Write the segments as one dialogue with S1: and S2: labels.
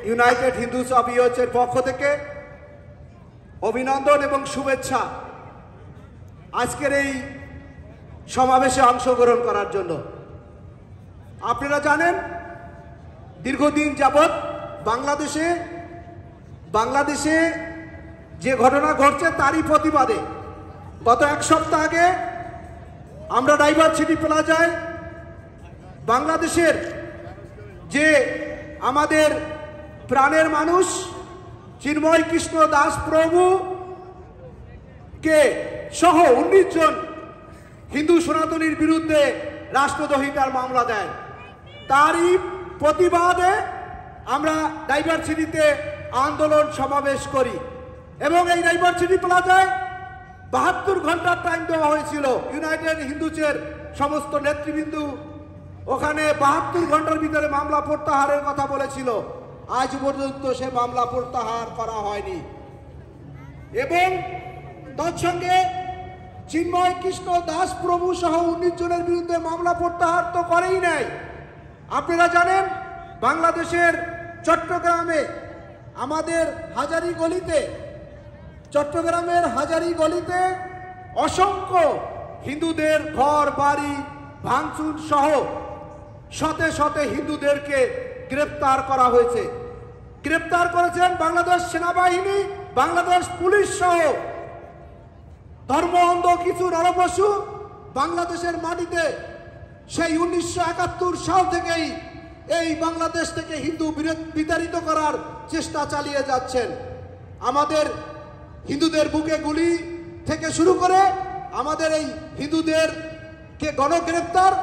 S1: United Hindus of ইউএসের পক্ষ থেকে অভিনন্দন এবং শুভেচ্ছা আজকের এই সমাবেশে অংশগ্রহণ করার জন্য। আপনারা জানেন দীর্ঘদিন যাবৎ বাংলাদেশে যে ঘটনা ঘটছে তারই প্রতিবাদে গত এক সপ্তাহ আগে আমরা ডাইভার্সিটি প্লাজায় বাংলাদেশের যে আমাদের প্রাণের মানুষ চিন্ময় কৃষ্ণ দাস প্রভুকে সহ 19 জন হিন্দু সনাতনীর বিরুদ্ধে রাষ্ট্রদ্রোহিতার মামলা দেয়। তারই প্রতিবাদে আমরা ডাইভার্সিটিতে আন্দোলন সমাবেশ করি এবং এই ডাইভার্সিটি প্লাজায় 72 ঘন্টার টাইম দেওয়া হয়েছিল। ইউনাইটেড হিন্দুসের সমস্ত নেতৃবৃন্দ ওখানে 72 ঘন্টার ভিতরে মামলা প্রত্যাহারের কথা বলেছিল। আজ পর্যন্ত সে মামলা প্রত্যাহার করা হয়নি এবং তৎসঙ্গে চিন্ময় কৃষ্ণ দাস প্রভু সহ 19 জনের বিরুদ্ধে মামলা প্রত্যাহার তো করেই নাই। আপনারা জানেন বাংলাদেশের চট্টগ্রামে আমাদের চট্টগ্রামের হাজারি গলিতে অসংখ্য হিন্দুদের ঘর বাড়ি ভাঙচুর সহ শতে শতে হিন্দুদেরকে গ্রেপ্তার করা হয়েছে। গ্রেপ্তার করেছেন বাংলাদেশ সেনাবাহিনী, বাংলাদেশ পুলিশ সহ ধর্ম অন্ধ কিছু নরপশু বাংলাদেশের মাটিতে সেই 1971 সাল থেকেই এই বাংলাদেশ থেকে হিন্দু বিতাড়িত করার চেষ্টা চালিয়ে যাচ্ছেন। আমাদের হিন্দুদের বুকে গুলি থেকে শুরু করে আমাদের এই হিন্দুদেরকে গণগ্রেপ্তার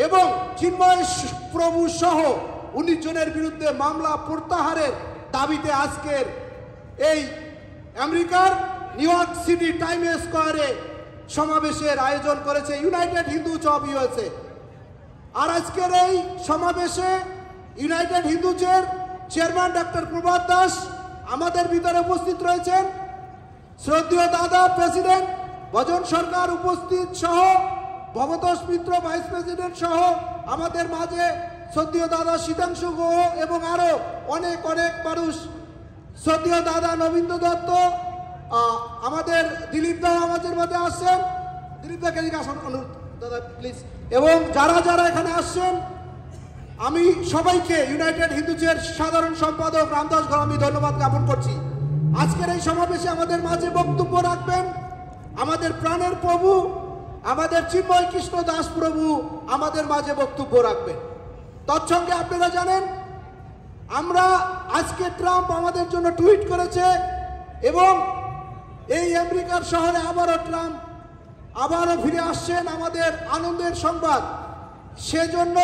S1: এবং চিন্ময় প্রভু সহ 19 জনের বিরুদ্ধে মামলা প্রত্যাহারের দাবিতে আজকের এই আমেরিকার নিউ ইয়র্ক সিটি টাইমস স্কয়ারে সমাবেশের আয়োজন করেছে ইউনাইটেড হিন্দুস অফ ইউএসএ। আর আজকের এই সমাবেশে United হিন্দুসের chairman doctor Prabhat Das আমাদের ভিতরে উপস্থিত রয়েছেন, শ্রদ্ধেয় দাদা প্রেসিডেন্ট ভজন সরকার উপস্থিত সহ ভবতোষ মিত্র ভাইস প্রেসিডেন্ট সহ আমাদের মাঝে শ্রদ্ধেয় দাদা শীতাংশু গুহ এবং আরো অনেক মানুষ, শ্রদ্ধেয় দাদা নবীন্দ্র দত্ত, আমাদের দিলীপ দাও আমাদের মধ্যে আসছেন, দিলীপ দাকে আসুন অনুরোধ দাদা প্লিজ, এবং যারা এখানে আসছেন আমি সবাইকে ইউনাইটেড হিন্দুসের সাধারণ সম্পাদক রামদাস ঘর আমি ধন্যবাদ জ্ঞাপন করছি। আজকের এই সমাবেশে আমাদের মাঝে বক্তব্য রাখবেন আমাদের প্রাণের প্রভু আমাদের চিন্ময় কৃষ্ণ দাস প্রভু আমাদের মাঝে বক্তব্য রাখবেন। তৎসঙ্গে আপনারা জানেন আমরা আজকে ট্রাম্প আমাদের জন্য টুইট করেছে এবং এই আমেরিকার শহরে আবারও ফিরে আসছেন আমাদের আনন্দের সংবাদ। সেজন্য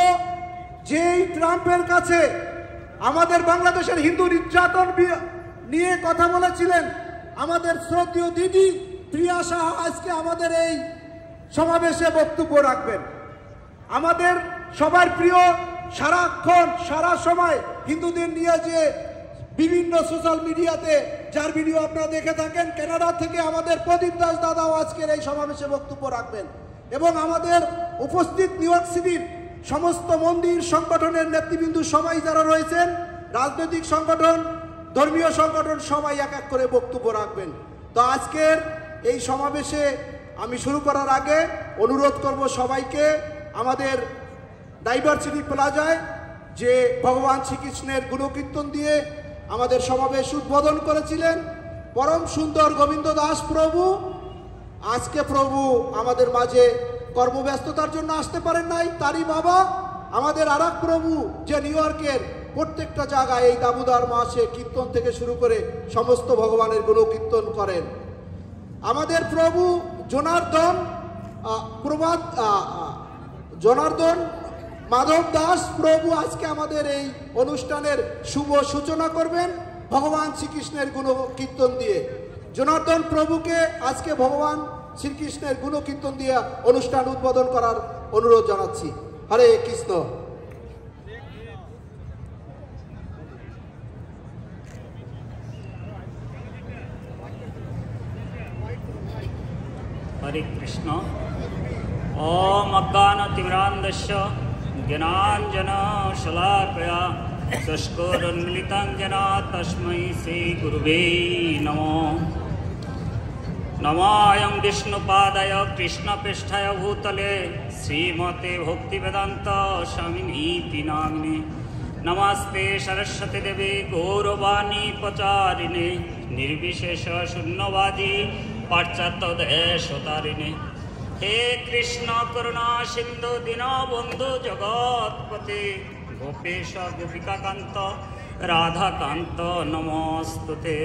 S1: যেই ট্রাম্পের কাছে আমাদের বাংলাদেশের হিন্দু নির্যাতন নিয়ে কথা বলেছিলেন আমাদের শ্রদ্ধেয় দিদি প্রিয়া সাহা আজকে আমাদের এই সমাবেশে বক্তব্য রাখবেন। আমাদের সবার প্রিয় সারাক্ষণ সারা সময় হিন্দুদের নিয়ে যে বিভিন্ন সোশ্যাল মিডিয়াতে যার ভিডিও আপনারা দেখে থাকেন, কানাডা থেকে আমাদের প্রদীপ দাস দাদাও আজকের এই সমাবেশে বক্তব্য রাখবেন এবং আমাদের উপস্থিত নিউ ইয়র্ক সিটির সমস্ত মন্দির সংগঠনের নেতৃবৃন্দ সবাই যারা রয়েছেন, রাজনৈতিক সংগঠন ধর্মীয় সংগঠন সবাই এক এক করে বক্তব্য রাখবেন। তো আজকের এই সমাবেশে আমি শুরু করার আগে অনুরোধ করব সবাইকে আমাদের ডাইভার্সিটি প্লাজায় যে ভগবান শ্রীকৃষ্ণের গুণকীর্তন দিয়ে আমাদের সমাবেশ উদ্বোধন করেছিলেন পরম সুন্দর গোবিন্দ দাস প্রভু। আজকে প্রভু আমাদের মাঝে কর্মব্যস্ততার জন্য আসতে পারেন নাই, তারই বাবা আমাদের আরেক প্রভু যে নিউ ইয়র্কের প্রত্যেকটা জায়গায় এই দামোদর মাসে কীর্তন থেকে শুরু করে সমস্ত ভগবানের গুণকীর্তন করেন। আমাদের প্রভু জনার্দন মাধব দাস প্রভু আজকে আমাদের এই অনুষ্ঠানের শুভ সূচনা করবেন ভগবান শ্রীকৃষ্ণের গুণকীর্তন দিয়ে। জনার্দন প্রভুকে আজকে ভগবান শ্রীকৃষ্ণের গুণকীর্তন দিয়ে অনুষ্ঠান উদ্বোধন করার অনুরোধ জানাচ্ছি। হরে কৃষ্ণ।
S2: हरे कृष्ण। ओम अज्ञानतिमिरान्धस्य ज्ञानाञ्जनशलाकया शुष्कोरुन्मिलितं येन तस्मै श्रीगुरुवे नमः। नमोऽयं विष्णुपादाय कृष्णपृष्ठाय भूतले श्रीमते भक्तिवेदान्त स्वामिनीति नामिने। नमस्ते सरस्वती देवी गौरवाणी प्रचारिणे निर्विशेष शून्यवादी पाश्चात्यदेशतारिणे। हे कृष्ण करुणा सिंधु दीनबंधु जगत्पते गोपेश गोपिकाकांत राधाकांत नमोस्तुते।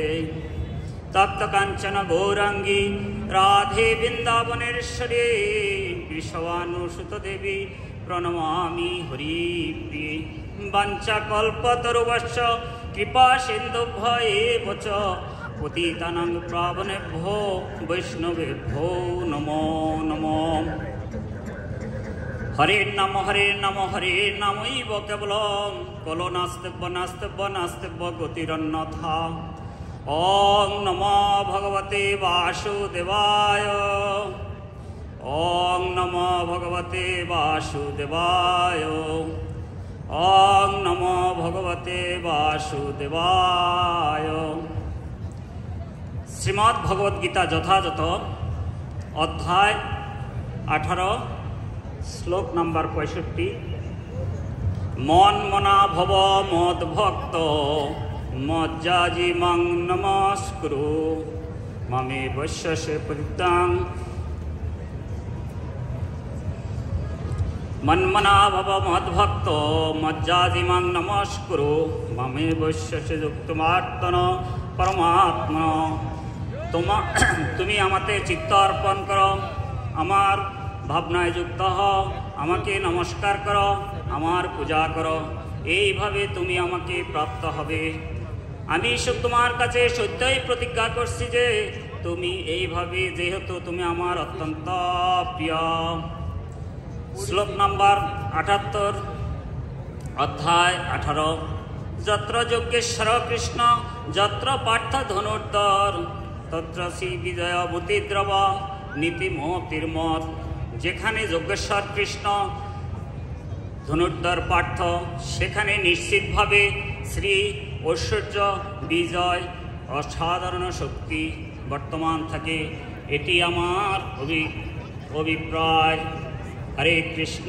S2: तप्त कांचन गौरांगी राधे वृंदावनेश्वरी विश्वानुसुत देवी प्रणमामि हरिप्रिये। वंचाकल्पतरुवश्च कृपा सिन्धुभ्य एव च पतितानां पावनेभ्यो वैष्णवेभ्यो नमो नमो। हरे नमो हरेन्नामैव केवलं कलो नास्तिव्य गतिरन्यथा। ॐ नमो भगवते वासुदेवाय। ॐ नमो भगवते वासुदेवाय। ॐ नमो भगवते वासुदेवाय। श्रीमद् भगवद गीता यथायथ अध्याय 18 श्लोक नम्बर 65। मन मना भव मद्भक्त मज्जाजीमां नमस्कुरु ममेवैश्यसे परितां। मन्मना भव मद्भक्त मज्जाजीमां नमस्कुरु ममेवैश्यसे युक्तमात्मन परमात्मा। তুমি আমাতে চিত্ত অর্পণ করো, আমার ভাবনায় যুক্ত হও, আমাকে নমস্কার করো, আমার পূজা করো, এইভাবে তুমি আমাকে প্রাপ্ত হবে। আমি তোমার কাছে সত্যই প্রতিজ্ঞা করছি যে তুমি এইভাবে, যেহেতু তুমি আমার অত্যন্ত প্রিয়। শ্লোক নম্বর 78 অধ্যায় 18। যত্র যোগেশ্বর কৃষ্ণ যত্র পার্থ ধনুর্ধর তত্র শ্রী বিজয় বুতিদ্রব নীতিমতির্মত। যেখানে যোগেশ্বর কৃষ্ণ ধনুর্ধর পার্থ, সেখানে নিশ্চিতভাবে শ্রী ঐশ্বর্য বিজয় অসাধারণ শক্তি বর্তমান থাকে, এটি আমার অভিপ্রায়। হরে কৃষ্ণ।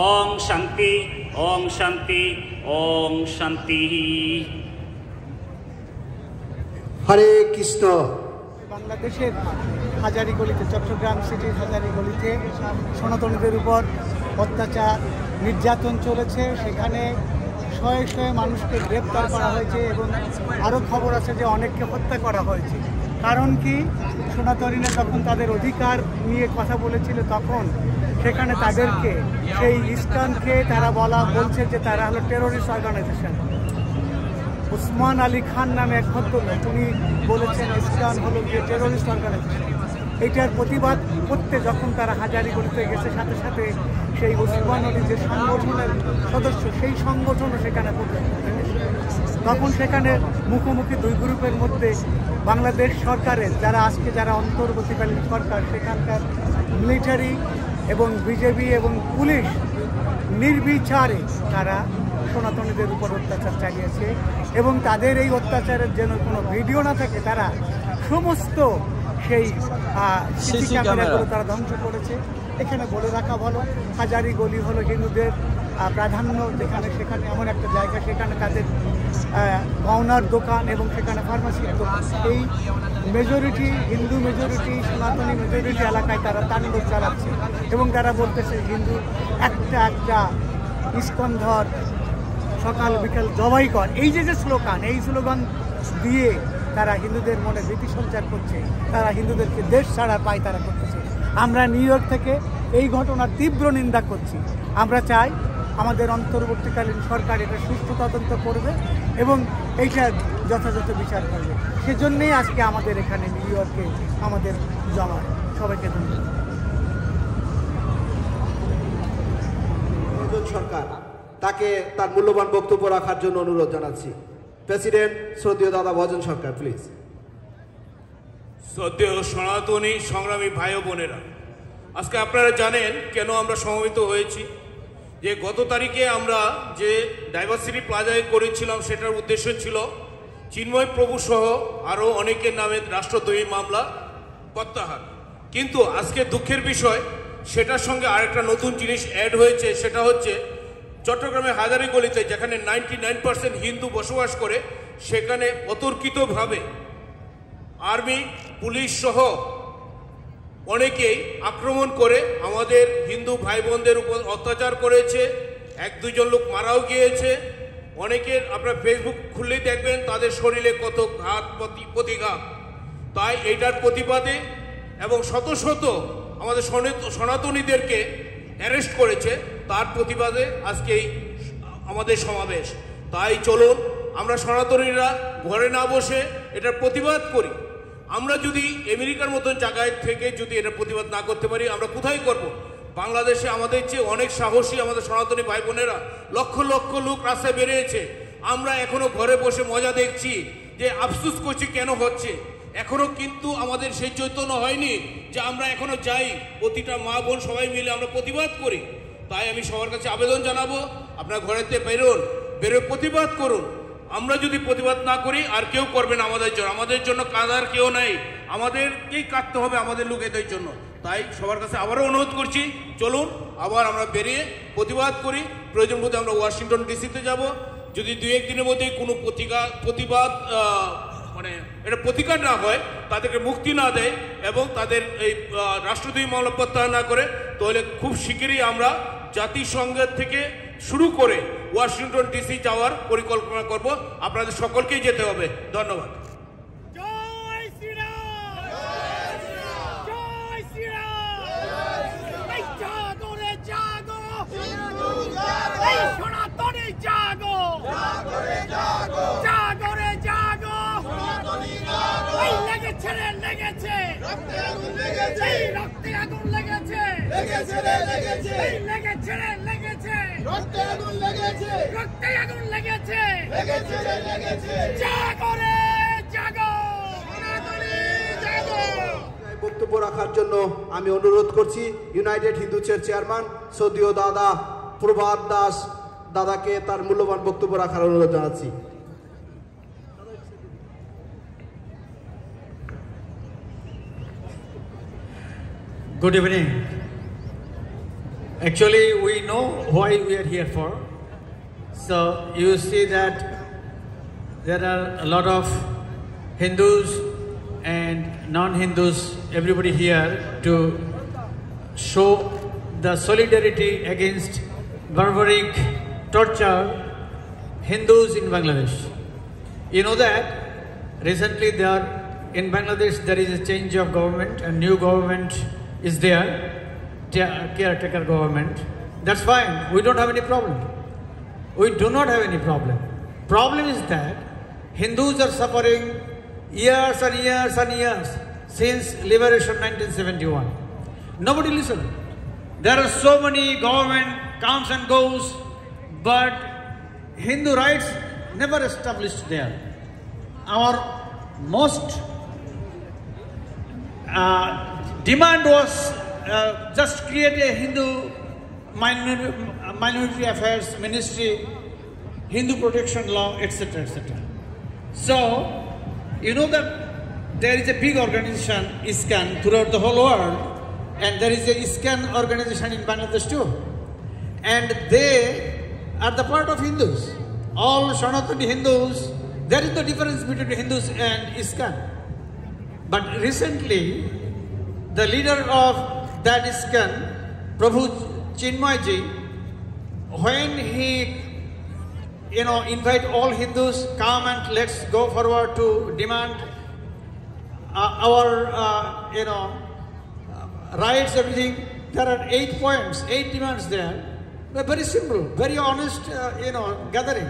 S2: ওং শান্তি ওং শান্তি ওং শান্তি।
S1: হরে কৃষ্ণ।
S3: বাংলাদেশের হাজারীগলিতে, চট্টগ্রাম সিটির হাজারীগলিতে সনাতনীদের উপর অত্যাচার নির্যাতন চলেছে। সেখানে শয়ে শয়ে মানুষকে গ্রেপ্তার করা হয়েছে এবং আরও খবর আছে যে অনেককে হত্যা করা হয়েছে। কারণ কি, সনাতনীরা যখন তাদের অধিকার নিয়ে কথা বলেছিল তখন সেখানে তাদেরকে, সেই ইস্কনকে তারা বলছে যে তারা হলো টেরোরিস্ট অর্গানাইজেশন। উসমান আলী খান নামে এক ভদ্রলোক, উনি বলেছেন ইস্কন হলো যে টেরোরিস্ট অর্গানাইজেশন। এইটার প্রতিবাদ করতে যখন তারা হাজারীগলিতে গেছে, সাথে সাথে সেই উসমান আলী যে সংগঠনের সদস্য, সেই সংগঠনও সেখানে তখন সেখানে মুখোমুখি দুই গ্রুপের মধ্যে বাংলাদেশ সরকারের যারা অন্তর্বর্তীকালীন সরকার, সেখানকার মিলিটারি এবং বিজেপি এবং পুলিশ নির্বিচারে তারা সনাতনীদের উপর অত্যাচার চালিয়েছে এবং তাদের এই অত্যাচারের যেন কোনো ভিডিও না থাকে, তারা সমস্ত সেই সিসি ক্যামেরাগুলো তারা ধ্বংস করেছে। এখানে বলে রাখা ভালো, হাজারীগলি হলো হিন্দুদের প্রাধান্য, সেখানে এমন একটা জায়গা, সেখানে তাদের গহনার দোকান এবং সেখানে ফার্মাসির দোকান। এই মেজরিটি হিন্দু মেজরিটি, সনাতনী মেজরিটি এলাকায় তারা তাণ্ডব চালাচ্ছে এবং তারা বলতেছে হিন্দু একটা ইস্কন ধর, সকাল বিকাল জবাই কর। এই যে স্লোগান, এই স্লোগান দিয়ে তারা হিন্দুদের মনে ভীতি সঞ্চার করছে, তারা হিন্দুদেরকে দেশ ছাড়া পায় তারা করতেছে। আমরা নিউ ইয়র্ক থেকে এই ঘটনার তীব্র নিন্দা করছি। আমরা চাই আমাদের অন্তর্বর্তীকালীন সরকার এটা সুষ্ঠু তদন্ত করবে এবং এইটার যথাযথ বিচার করবে। সেজন্যই আজকে আমাদের এখানে নিউ ইয়র্কে আমাদের জমা। সবাইকে ধন্যবাদ।
S1: সরকার তাকে তার মূল্যবান বক্তব্য রাখার জন্য অনুরোধ জানাচ্ছি। প্রেসিডেন্ট শ্রদ্ধেয় দাদা ভজন সরকার, প্লিজ।
S4: শ্রদ্ধেয় সনাতনী সংগ্রামী ভাই ও বোনেরা, আজকে আপনারা জানেন কেন আমরা সমবেত হয়েছি। যে গত তারিখে আমরা যে ডাইভার্সিটি প্লাজায় করেছিলাম সেটার উদ্দেশ্য ছিল চিন্ময় প্রভু সহ আরও অনেকের নামে রাষ্ট্রদ্রোহী মামলা প্রত্যাহার। কিন্তু আজকে দুঃখের বিষয় সেটার সঙ্গে আরেকটা নতুন জিনিস অ্যাড হয়েছে, সেটা হচ্ছে চট্টগ্রামের হাজারীগলিতে যেখানে 99% হিন্দু বসবাস করে সেখানে অতর্কিতভাবে আর্মি পুলিশ সহ অনেকেই আক্রমণ করে আমাদের হিন্দু ভাই বোনদের উপর অত্যাচার করেছে। 1-2 লোক মারাও গিয়েছে। অনেকের আপনার ফেসবুক খুললেই দেখবেন তাদের শরীরে কত ঘাত প্রতিঘাত। তাই এইটার প্রতিবাদে এবং শত শত আমাদের সনাতনীদেরকে অ্যারেস্ট করেছে, তার প্রতিবাদে আজকে আমাদের সমাবেশ। তাই চলুন আমরা সনাতনীরা ঘরে না বসে এটার প্রতিবাদ করি। আমরা যদি আমেরিকার মতন জায়গায় থেকে যদি এটা প্রতিবাদ না করতে পারি আমরা কোথায় করব? বাংলাদেশে আমাদের চেয়ে অনেক সাহসী আমাদের সনাতনী ভাই বোনেরা লক্ষ লক্ষ লোক রাস্তায় বেরিয়েছে। আমরা এখনো ঘরে বসে মজা দেখছি, যে আফসোস করছি কেন হচ্ছে। এখনো কিন্তু আমাদের সেই চৈতন্য হয়নি যে আমরা এখনো যাই, প্রতিটা মা বোন সবাই মিলে আমরা প্রতিবাদ করি। তাই আমি সবার কাছে আবেদন জানাবো, আপনারা ঘরেতে বেরোয় প্রতিবাদ করুন। আমরা যদি প্রতিবাদ না করি আর কেউ করবে না আমাদের জন্য কাঁদার কেউ নাই, আমাদেরকেই কাঁদতে হবে আমাদের লোকেদের জন্য। তাই সবার কাছে আবারও অনুরোধ করছি, চলুন আবার আমরা বেরিয়ে প্রতিবাদ করি। প্রয়োজন বোধে আমরা ওয়াশিংটন ডিসিতে যাব। যদি 2-1 দিনের মধ্যে কোনো প্রতিবাদ মানে এটা প্রতিকার না হয়, তাদেরকে মুক্তি না দেয় এবং তাদের এই রাষ্ট্রদ্রোহী মামলা প্রত্যাহার না করে, তাহলে খুব শিগগিরই আমরা জাতিসংঘের থেকে শুরু করে ওয়াশিংটন ডিসি যাওয়ার পরিকল্পনা করব। আপনাদের সকলকেই যেতে হবে। ধন্যবাদ।
S5: জয় শ্রীরাম, জয় শ্রীরাম। এই জাগো রে জাগো, এই সনাতনী জাগো, জাগো রে জাগো, জাগো রে জাগো, এই লেগেছে রে লেগেছে, রক্তে আগুন লেগেছে, রক্তে আগুন লেগেছে, লেগেছে রে লেগেছে, লেগেছে রে লেগেছে, রক্তে আগুন লেগেছে, রক্তে আগুন লেগেছে, লেগেছে রে লেগেছে, জাগো রে জাগো, সনাতনী জাগো।
S1: বক্তব্য রাখার জন্য আমি অনুরোধ করছি ইউনাইটেড হিন্দু চার্চ চেয়ারম্যান সৌদীয় দাদা প্রভাত দাস দাদাকে তার মূল্যবান বক্তব্য রাখার অনুরোধ জানাচ্ছি।
S6: Good evening. Actually, we know why we are here for. So you see that there are a lot of Hindus and non-Hindus, everybody here to show the solidarity against barbaric torture Hindus in Bangladesh. You know that recently in Bangladesh there is a change of government, a new government is there, caretaker government. That's fine, we don't have any problem. We do not have any problem. Problem is that Hindus are suffering years and years and years since liberation 1971. Nobody listens. There are so many government comes and goes, but Hindu rights never established there. Our most demand was just create a Hindu minority affairs ministry, Hindu protection law, etc., etc. So, you know that there is a big organization, ISKCON, throughout the whole world, and there is a ISKCON organization in Bangladesh too. And they are the part of Hindus. All Sanatani Hindus, there is no difference between Hindus and ISKCON. But recently, the leader of that ISKCON, Prabhu Chinmayji, when he invite all Hindus, come and let's go forward to demand our rights, everything. There are 8 points, 8 demands there. They're very simple, very honest, gathering.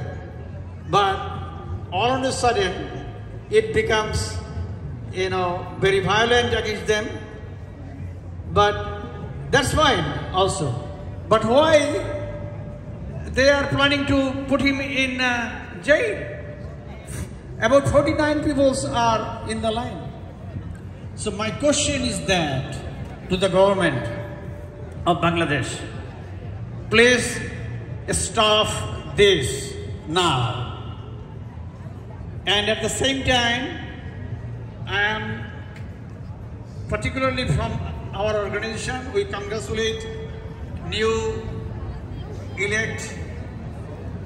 S6: But all of a sudden, it becomes, very violent against them. But that's fine also. But why they are planning to put him in jail? About 49 people are in the line. So my question is that to the government of Bangladesh, please stop this now. And at the same time, I am particularly from our organization, we congratulate new elect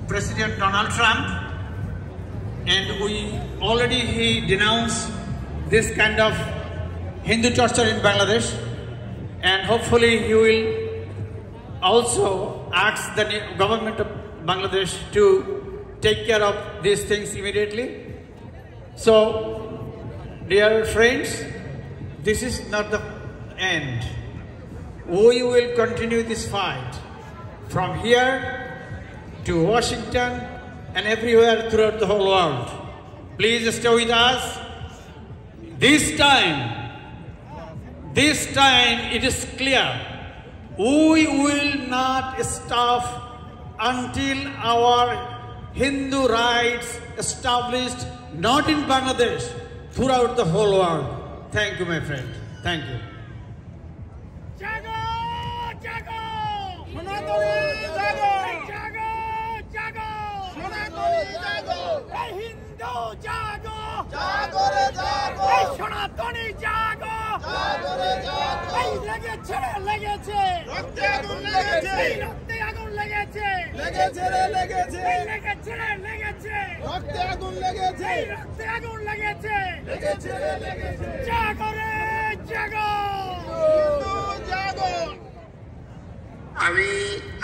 S6: President Donald Trump, and we already he denounced this kind of Hindu torture in Bangladesh, and hopefully he will also ask the government of Bangladesh to take care of these things immediately. So, dear friends, this is not the end. We will continue this fight from here to Washington and everywhere throughout the whole world. Please stay with us. This time it is clear. We will not stop until our Hindu rights established not in Bangladesh, throughout the whole world. Thank you, my friend. Thank you.
S5: Jago! Jago! Sonatoni Jago! Jago! Jago! Sonatoni Jago! Hey Hindu Jago! Jago re Jago! Hey Sonatoni Jago! Jago re Jago! Hey লেগেছে রে লেগেছে! রক্তে আগুন লেগেছে! এই রক্তে আগুন লেগেছে! লেগেছে রে লেগেছে! এই লেগেছে রে লেগেছে! রক্তে আগুন লেগেছে! এই রক্তে আগুন লেগেছে! লেগেছে রে লেগেছে! জাগো রে জাগো! হিন্দু জাগো!
S7: আমি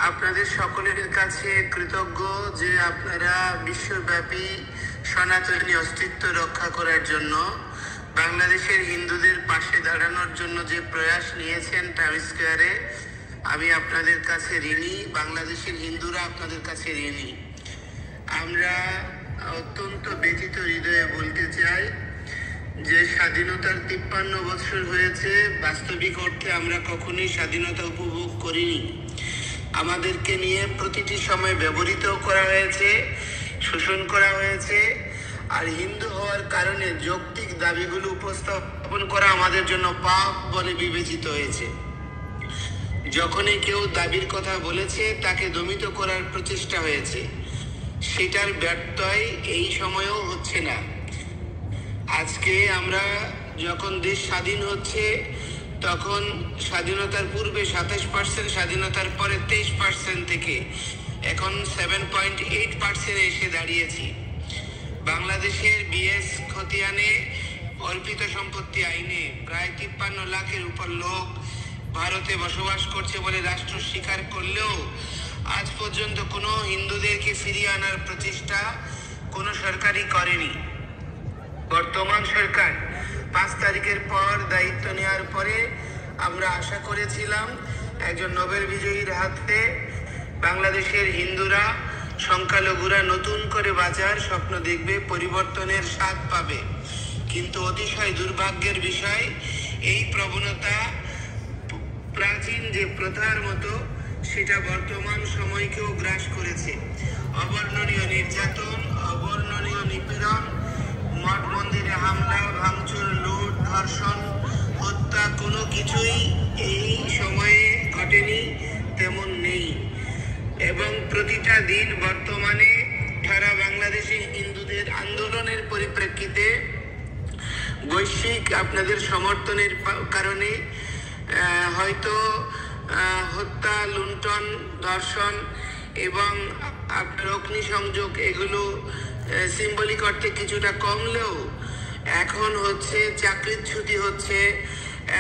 S7: আপনাদের সকলের কাছে কৃতজ্ঞ যে আপনারা বিশ্বব্যাপী সনাতনী অস্তিত্ব রক্ষা করার জন্য বাংলাদেশের হিন্দুদের পাশে দাঁড়ানোর জন্য যে প্রয়াস নিয়েছেন টাইম স্কয়ারে, আমি আপনাদের কাছে ঋণী। বাংলাদেশের হিন্দুরা আপনাদের কাছে ঋণী। আমরা অত্যন্ত ব্যথিত হৃদয়ে বলতে চাই যে স্বাধীনতার 53 বছর হয়েছে, বাস্তবিক অর্থে আমরা কখনোই স্বাধীনতা উপভোগ করিনি। আমাদেরকে নিয়ে প্রতিটি সময় ব্যবহৃত করা হয়েছে, শোষণ করা হয়েছে, আর হিন্দু হওয়ার কারণে যৌক্তিক দাবিগুলো উপস্থাপন করা আমাদের জন্য পাপ বলে বিবেচিত হয়েছে। যখনই কেউ দাবির কথা বলেছে তাকে দমিত করার প্রচেষ্টা হয়েছে, সেটার ব্যত্যয় এই সময়েও হচ্ছে না। আজকে আমরা যখন দেশ স্বাধীন হচ্ছে, তখন স্বাধীনতার পূর্বে 27%, স্বাধীনতার পরে 23% থেকে এখন 7.8% এসে দাঁড়িয়েছি। বাংলাদেশের বিএস খতিয়ানে অর্পিত সম্পত্তি আইনে প্রায় 53 লাখের উপর লোক ভারতে বসবাস করছে বলে রাষ্ট্র স্বীকার করলেও আজ পর্যন্ত কোনো হিন্দুদেরকে ফিরিয়ে আনার প্রচেষ্টা কোনো সরকারই করেনি। বর্তমান সরকার 5 তারিখের পর দায়িত্ব নেওয়ার পরে আমরা আশা করেছিলাম একজন নোবেল বিজয়ীর হাতে বাংলাদেশের হিন্দুরা, সংখ্যালঘুরা নতুন করে বাঁচার স্বপ্ন দেখবে, পরিবর্তনের স্বাদ পাবে। কিন্তু অতিশয় দুর্ভাগ্যের বিষয়, এই প্রবণতা প্রাচীন যে প্রথার মতো সেটা বর্তমান সময়কেও গ্রাস করেছে। অবর্ণনীয় নির্যাতন, অবর্ণনীয় নিপীড়ন, মঠ মন্দিরে হামলা, ভাঙচুর, লুট, ধর্ষণ, হত্যা কোনো কিছুই এই সময়ে ঘটেনি, তেমন নেই। এবং প্রতিটা দিন বর্তমানে সারা বাংলাদেশে হিন্দুদের আন্দোলনের পরিপ্রেক্ষিতে বৈশ্বিক আপনাদের সমর্থনের কারণে হয়তো হত্যা, লুণ্ঠন, ধর্ষণ এবং আপনার অগ্নিসংযোগ এগুলো সিম্বলিক অর্থে কিছুটা কমলেও এখন হচ্ছে চাকরিচ্যুতি হচ্ছে,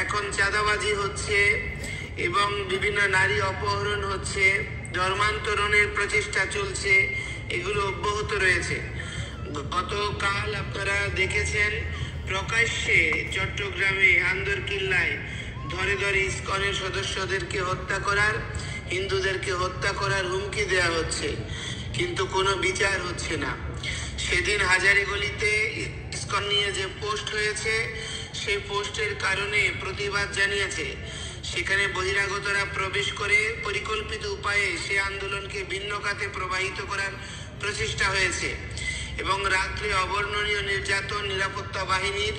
S7: এখন চাঁদাবাজি হচ্ছে এবং বিভিন্ন নারী অপহরণ হচ্ছে, ধর্মান্তরণের প্রচেষ্টা চলছে, এগুলো অব্যাহত রয়েছে। গতকাল আপনারা দেখেছেন প্রকাশ্যে চট্টগ্রামে আন্দরকিল্লায় ধরে ধরে ইসকনের সদস্যদেরকে হত্যা করার, হিন্দুদেরকে হত্যা করার হুমকি দেওয়া হচ্ছে, কিন্তু কোনো বিচার হচ্ছে না। সেদিন হাজারীগলিতে ইসকন নিয়ে যে পোস্ট হয়েছে, সেই পোস্টের কারণে প্রতিবাদ জানিয়েছে। সেখানে বহিরাগতরা প্রবেশ করে পরিকল্পিত উপায়ে সে আন্দোলনকে ভিন্ন খাতে প্রবাহিত করার প্রচেষ্টা হয়েছে এবং রাত্রে অবর্ণনীয় নির্যাতন, নিরাপত্তা বাহিনীর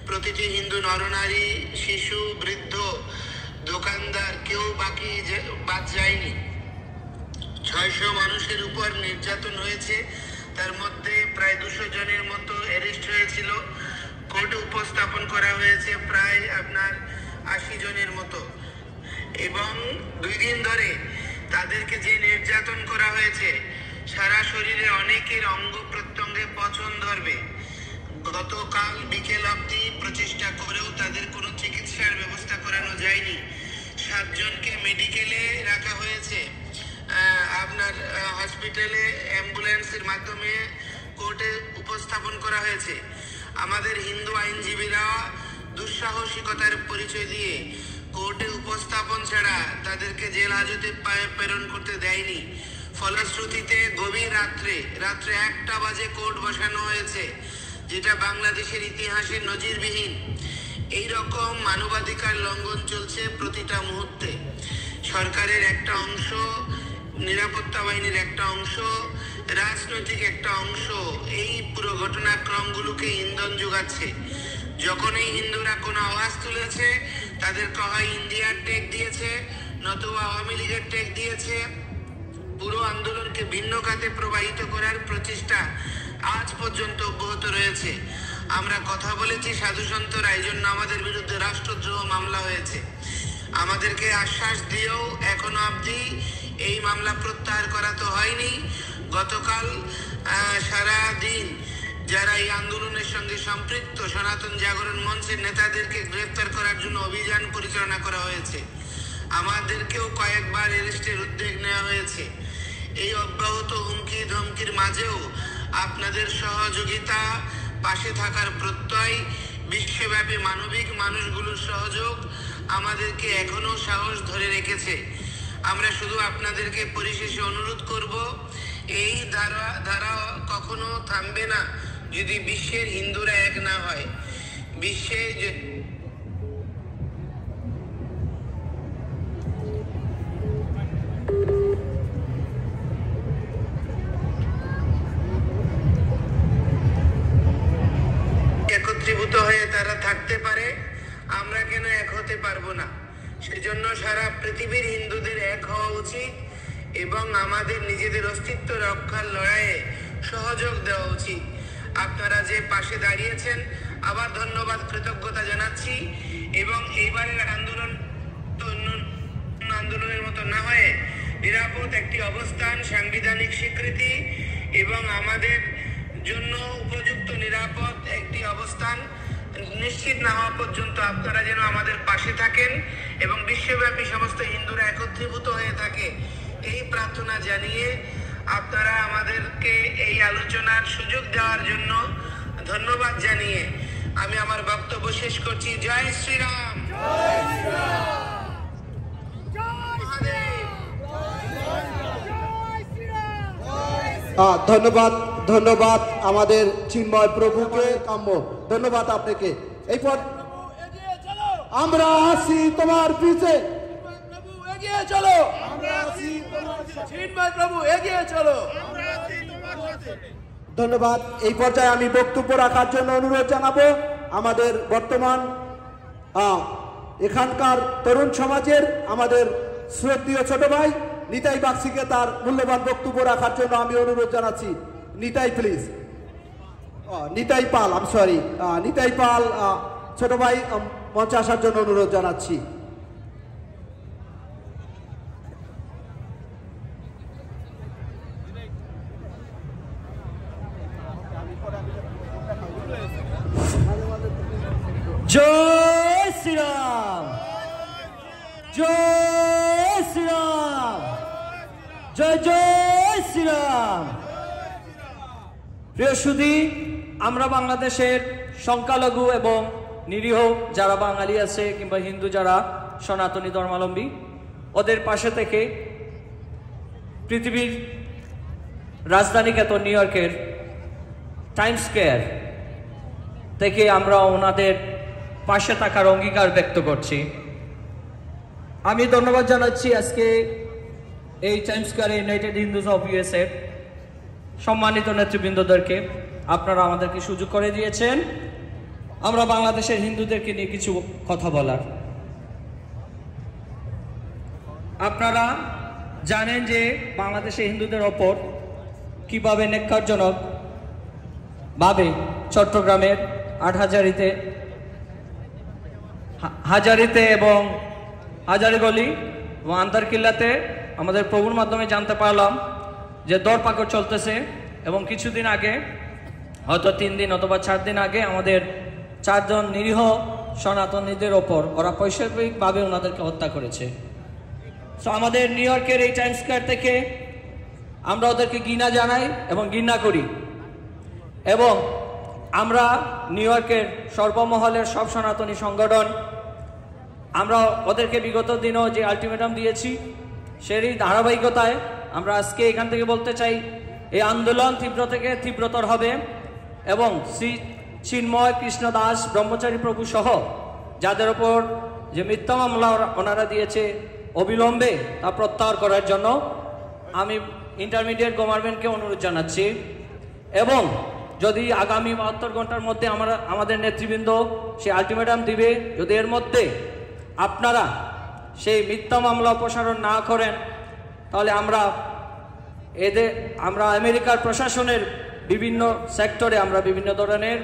S7: প্রতিটি হিন্দু নরনারী, শিশু, বৃদ্ধ, দোকানদার কেউ বাদ যায়নি। 600 মানুষের উপর নির্যাতন হয়েছে, তার মধ্যে প্রায় 200 জনের মতো অ্যারেস্ট হয়েছিল। কোর্টে উপস্থাপন করা হয়েছে প্রায় আপনার 80 জনের মতো, এবং 2 দিন ধরে তাদেরকে যে নির্যাতন করা হয়েছে, সারা শরীরে অনেকের অঙ্গ প্রত্যঙ্গে পচন ধরবে। গতকাল বিকেল অবধি প্রচেষ্টা করেও তাদের কোনো চিকিৎসার ব্যবস্থা করানো যায়নি। 7 জনকে মেডিকেলে রাখা হয়েছে, আপনার হসপিটালে অ্যাম্বুলেন্সের মাধ্যমে কোর্টে উপস্থাপন করা হয়েছে। আমাদের হিন্দু আইনজীবীরা দুঃসাহসিকতার পরিচয় দিয়ে কোর্টে উপস্থাপন ছাড়া তাদেরকে জেল হাজতে প্রেরণ করতে দেয়নি। ফলশ্রুতিতে গভীর রাত্রে 1টা বাজে কোর্ট বসানো হয়েছে, যেটা বাংলাদেশের ইতিহাসে নজিরবিহীন। এই রকম মানবাধিকার লঙ্ঘন চলছে প্রতিটা মুহূর্তে। সরকারের একটা অংশ, নিরাপত্তা বাহিনীর একটা অংশ, রাজনৈতিক একটা অংশ এই পুরো ঘটনাক্রমগুলোকে ইন্ধন যোগাচ্ছে। যখন এই হিন্দুরা কোনো আওয়াজ তুলেছে, তাদেরকে হয় ইন্ডিয়ার টেক দিয়েছে, নতুবা আওয়ামী লীগের টেক দিয়েছে। পুরো আন্দোলনকে ভিন্ন খাতে প্রবাহিত করার প্রচেষ্টা আজ পর্যন্ত অব্যাহত রয়েছে। আমরা কথা বলেছি সাধুসন্তরা, এই জন্য আমাদের বিরুদ্ধে রাষ্ট্রদ্রোহ মামলা হয়েছে। আমাদেরকে আশ্বাস দিয়েও এখনো অবধি এই মামলা প্রত্যাহার করা তো হয়নি। গতকাল সারা দিন যারা এই আন্দোলনের সঙ্গে সম্পৃক্ত সনাতন জাগরণ মঞ্চের নেতাদেরকে গ্রেফতার করার জন্য অভিযান পরিচালনা করা হয়েছে। আমাদেরকেও কয়েকবার অ্যারেস্টের উদ্যোগ নেওয়া হয়েছে। এই অব্যাহত হুমকি ধমকির মাঝেও আপনাদের সহযোগিতা, পাশে থাকার প্রত্যয়, বিশ্বব্যাপী মানবিক মানুষগুলোর সহযোগ আমাদেরকে এখনো সাহস ধরে রেখেছে। আমরা শুধু আপনাদেরকে পরিশেষে অনুরোধ করব, এই ধারা কখনো থামবে না যদি বিশ্বের হিন্দুরা এক না হয়। বিশ্বে একত্রীভূত হয়ে তারা থাকতে পারে, আমরা কেন এক হতে পারবো না? সেজন্য সারা পৃথিবীর হিন্দুদের এক হওয়া উচিত এবং আমাদের নিজেদের অস্তিত্ব রক্ষার লড়াইয়ে সহযোগ দেওয়া উচিত। আপনারা যে পাশে দাঁড়িয়েছেন, আবার ধন্যবাদ, কৃতজ্ঞতা জানাচ্ছি। এবং এইবারের আন্দোলন আন্দোলনের মতো না হয়ে নিরাপদ একটি অবস্থান, সাংবিধানিক স্বীকৃতি এবং আমাদের জন্য উপযুক্ত নিরাপদ একটি অবস্থান নিশ্চিত না হওয়া পর্যন্ত আপনারা যেন আমাদের পাশে থাকেন এবং বিশ্বব্যাপী সমস্ত হিন্দুরা একত্রীভূত হয়ে থাকে, এই প্রার্থনা জানিয়ে আপনারা আমাদেরকে এই আলোচনার সুযোগ দেওয়ার জন্য ধন্যবাদ জানিয়ে আমি আমার বক্তব্য শেষ করছি। জয় শ্রীরাম।
S1: ধন্যবাদ, ধন্যবাদ আমাদের চিন্ময় প্রভুকে। কাম্য ধন্যবাদ আপনাকে। এই পর আমরা আছি তোমার পিছে,
S5: এগিয়ে চলো, আমরা আছি চিন্ময় প্রভু, এগিয়ে চলো।
S1: ধন্যবাদ। এই পর্যায়ে আমি বক্তব্য রাখার জন্য অনুরোধ জানাবো আমাদের বর্তমান এখানকার তরুণ সমাজের আমাদের শ্রদ্ধেয় ছোট ভাই নিতাই বাগচিকে তার মূল্যবান বক্তব্য রাখার জন্য আমি অনুরোধ জানাচ্ছি। নিতাই প্লিজ, নিতাই পাল, নিতাই পাল ছোট ভাই মঞ্চে আসার জন্য অনুরোধ জানাচ্ছি।
S8: জয় শ্রীরাম, জয় শ্রীরাম, জয় জয় শ্রীরাম। প্রিয় সুধী, আমরা বাংলাদেশের সংখ্যালঘু এবং নিরীহ যারা বাঙালি আছে কিংবা হিন্দু যারা সনাতনী ধর্মাবলম্বী, ওদের পাশে থেকে পৃথিবীর রাজধানী খ্যাত নিউ ইয়র্কের টাইমস স্কয়ার থেকে আমরা ওনাদের পাশে থাকার অঙ্গীকার ব্যক্ত করছি। আমি ধন্যবাদ জানাচ্ছি আজকে এই টাইমস স্কয়ারে ইউনাইটেড হিন্দুস অফ ইউএসএ সম্মানিত নেতৃবৃন্দদেরকে। আপনারা আমাদেরকে সুযোগ করে দিয়েছেন আমরা বাংলাদেশের হিন্দুদেরকে নিয়ে কিছু কথা বলার। আপনারা জানেন যে বাংলাদেশে হিন্দুদের ওপর কীভাবে নেককারজনক ভাবে চট্টগ্রামের হাজারিতে এবং হাজারিগলি এবং আন্তারকিল্লাতে আমাদের প্রভুর মাধ্যমে জানতে পারলাম যে দরপাকড় চলতেছে। এবং কিছুদিন আগে, হয়তো 3 দিন অথবা 4 দিন আগে, আমাদের 4 জন নিরীহ সনাতনীদের ওপর ওরা পৈশাচিকভাবে ওনাদেরকে হত্যা করেছে। তো আমাদের নিউ ইয়র্কের এই টাইমস স্কয়ার থেকে আমরা ওদেরকে ঘৃণা জানাই এবং ঘৃণা করি, এবং আমরা নিউ ইয়র্কের সর্বমহলের সব সনাতনী সংগঠন আমরা ওদেরকে বিগত দিনও যে আলটিমেটাম দিয়েছি সেই ধারাবাহিকতায় আমরা আজকে এখান থেকে বলতে চাই, এই আন্দোলন তীব্র থেকে তীব্রতর হবে এবং শ্রী চিন্ময় কৃষ্ণ দাস ব্রহ্মচারী প্রভু সহ যাদের ওপর যে মিথ্যা মামলা ওনারা দিয়েছে অবিলম্বে তা প্রত্যাহার করার জন্য আমি ইন্টারমিডিয়েট গভর্নমেন্টকে অনুরোধ জানাচ্ছি। এবং যদি আগামী 72 ঘন্টার মধ্যে আমাদের নেতৃবৃন্দ সেই আলটিমেটাম দিবে, যদি এর মধ্যে আপনারা সেই মিথ্যা মামলা অপসারণ না করেন, তাহলে আমরা আমেরিকার প্রশাসনের বিভিন্ন সেক্টরে আমরা বিভিন্ন ধরনের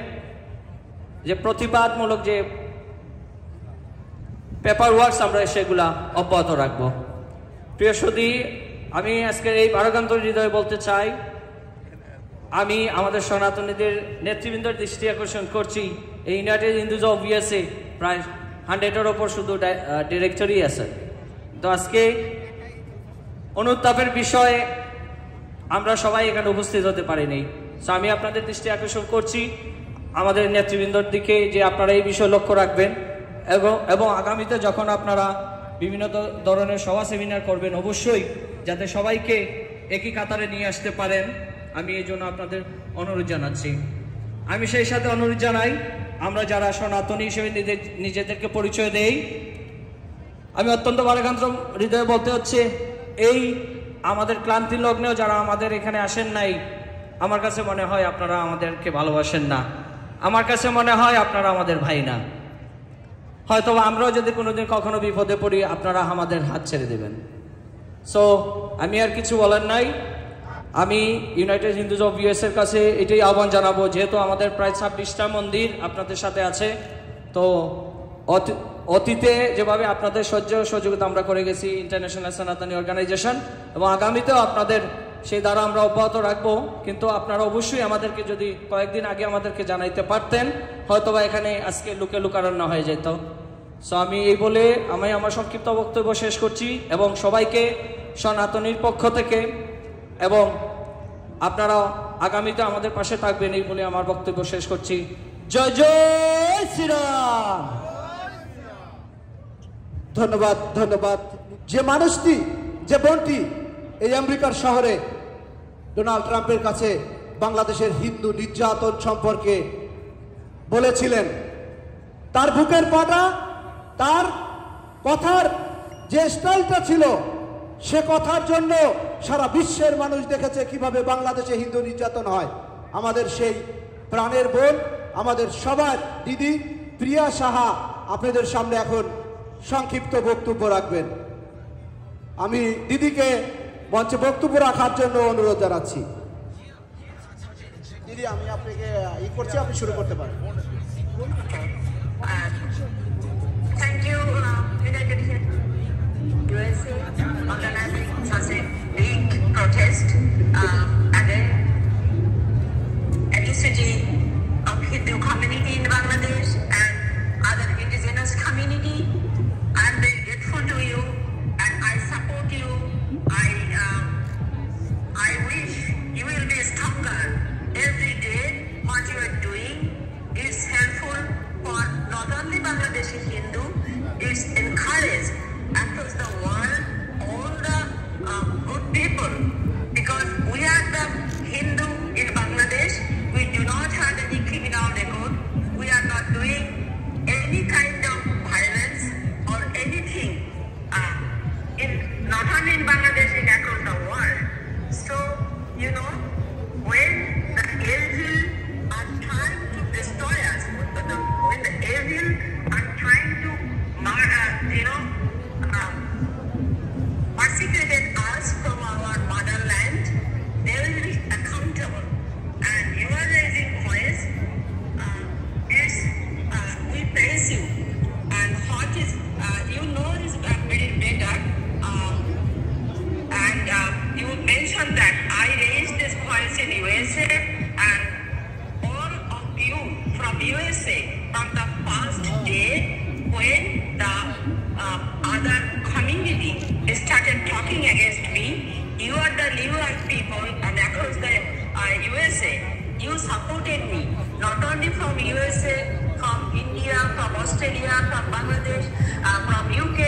S8: যে প্রতিবাদমূলক যে পেপার ওয়ার্কস আমরা সেগুলা অব্যাহত রাখব। প্রিয় সুধী, আমি আজকের এই ভারাক্রান্ত হৃদয়ে বলতে চাই, আমি আমাদের সনাতনীদের নেতৃবৃন্দের দৃষ্টি আকর্ষণ করছি, এই ইউনাইটেড হিন্দুজ অফ ইউএসএ প্রায় 100-এর ওপর শুধু ডিরেক্টরি আছে। তো আজকে অনুতাপের বিষয়ে আমরা সবাই এখানে উপস্থিত হতে পারিনি। সো আমি আপনাদের দৃষ্টি আকর্ষণ করছি আমাদের নেতৃবৃন্দর দিকে যে আপনারা এই বিষয়ে লক্ষ্য রাখবেন এবং আগামীতে যখন আপনারা বিভিন্ন ধরনের সভা সেমিনার করবেন, অবশ্যই যাতে সবাইকে একই কাতারে নিয়ে আসতে পারেন, আমি এই জন্য আপনাদের অনুরোধ জানাচ্ছি। আমি সেই সাথে অনুরোধ জানাই, আমরা যারা সনাতনী হিসেবে নিজেদেরকে পরিচয় দেই, আমি অত্যন্ত ভারাক্রান্ত হৃদয়ে বলতে হচ্ছে, এই আমাদের ক্লান্তি লগ্নেও যারা আমাদের এখানে আসেন নাই, আমার কাছে মনে হয় আপনারা আমাদেরকে ভালোবাসেন না, আমার কাছে মনে হয় আপনারা আমাদের ভাই না। হয়তো আমরাও যদি কোনোদিন কখনো বিপদে পড়ি, আপনারা আমাদের হাত ছেড়ে দেবেন। সো আমি আর কিছু বলার নাই, আমি ইউনাইটেড হিন্দুজ অফ ইউএসএর কাছে এটাই আহ্বান জানাবো, যেহেতু আমাদের প্রায় 26টা মন্দির আপনাদের সাথে আছে, তো অতীতে যেভাবে আপনাদের সহযোগিতা আমরা করে গেছি ইন্টারন্যাশনাল সনাতনী অর্গানাইজেশন, এবং আগামীতেও আপনাদের সেই দ্বারা আমরা অব্যাহত রাখবো। কিন্তু আপনারা অবশ্যই আমাদেরকে যদি কয়েকদিন আগে আমাদেরকে জানাইতে পারতেন, হয়তোবা এখানে আজকে লুকারণ্য হয়ে যেত। সো আমি এই বলে আমি আমার সংক্ষিপ্ত বক্তব্য শেষ করছি, এবং সবাইকে সনাতনীর পক্ষ থেকে এবং আপনারা আগামীতে আমাদের পাশে থাকবেন এই বলে আমার বক্তব্য শেষ করছি। জয় জয় শ্রীরাম।
S1: ধন্যবাদ, ধন্যবাদ। যে মানুষটি, যে বোনটি এই আমেরিকার শহরে ডোনাল্ড ট্রাম্পের কাছে বাংলাদেশের হিন্দু নির্যাতন সম্পর্কে বলেছিলেন, তার বুকের পাটা, তার কথার যে স্টাইলটা ছিল, সে কথার জন্য সারা বিশ্বের মানুষ দেখেছে কিভাবে বাংলাদেশে হিন্দু নির্যাতন হয়। আমাদের সেই প্রাণের বোন, আমাদের সবার দিদি প্রিয়া সাহা আপনাদের সামনে এখন সংক্ষিপ্ত বক্তব্য রাখবেন। আমি দিদিকে মঞ্চে বক্তব্য রাখার জন্য অনুরোধ জানাচ্ছি। দিদি, আমি আপনাকে করছি, আপনি শুরু করতে পারেন।
S9: Thank you, United USA, organizing such a big protest against the of Hindu community in Bangladesh and other indigenous community. I'm very grateful to you, and I support you. I wish you will be stronger every day. What you are doing is helpful for not only Bangladeshi Hindu, it's encouraged across the world all the good people, because we are the Hindu in Bangladesh. We do not have any criminal record. We are not doing any kind of violence or anything, not only in Bangladesh, in across the world. So, you know, when the evil are trying to destroy us, when the evil are trying to murder, USA from the first day when the other community started talking against me. You are the New York people and across the USA. You supported me, not only from USA, from India, from Australia, from Bangladesh, from UK,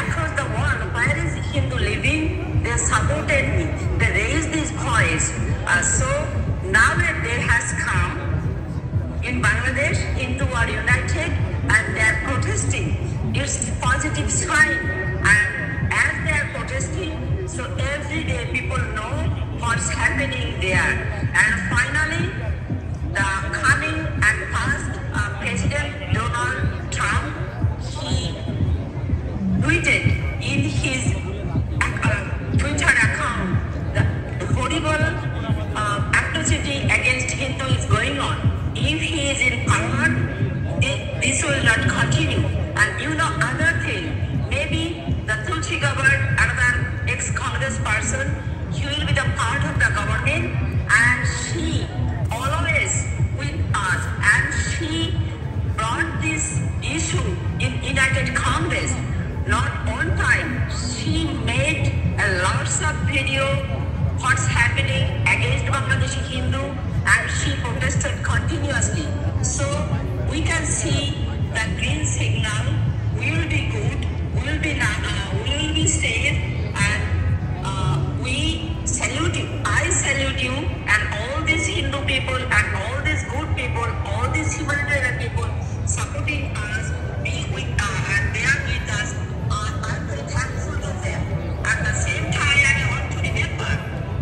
S9: across the world. Where is Hindu living? They supported me. They raised this voice. So now a day has come in Bangladesh, Hindu are united and they are protesting. It's a positive sign. And as they are protesting, so every day people know what's happening there. And finally, the coming and past President Donald Trump, he tweeted in his Twitter account the horrible atrocity against Hindu is going on. If he is in power, this will not continue. And you know other thing, maybe the Tulsi Gabbard, another ex-Congress person, he will be the part of the government, and she always with us, and she brought this issue in United Congress. Not one time, she made a lots of video what's happening against Bangladeshi Hindu, and she protested continuously. So we can see the green signal will be good, will be safe, and we salute you. I salute you and all these Hindu people and all these good people, all these humanitarian people supporting us, and they are with us. I'm very thankful to them. At the same time, I want to remember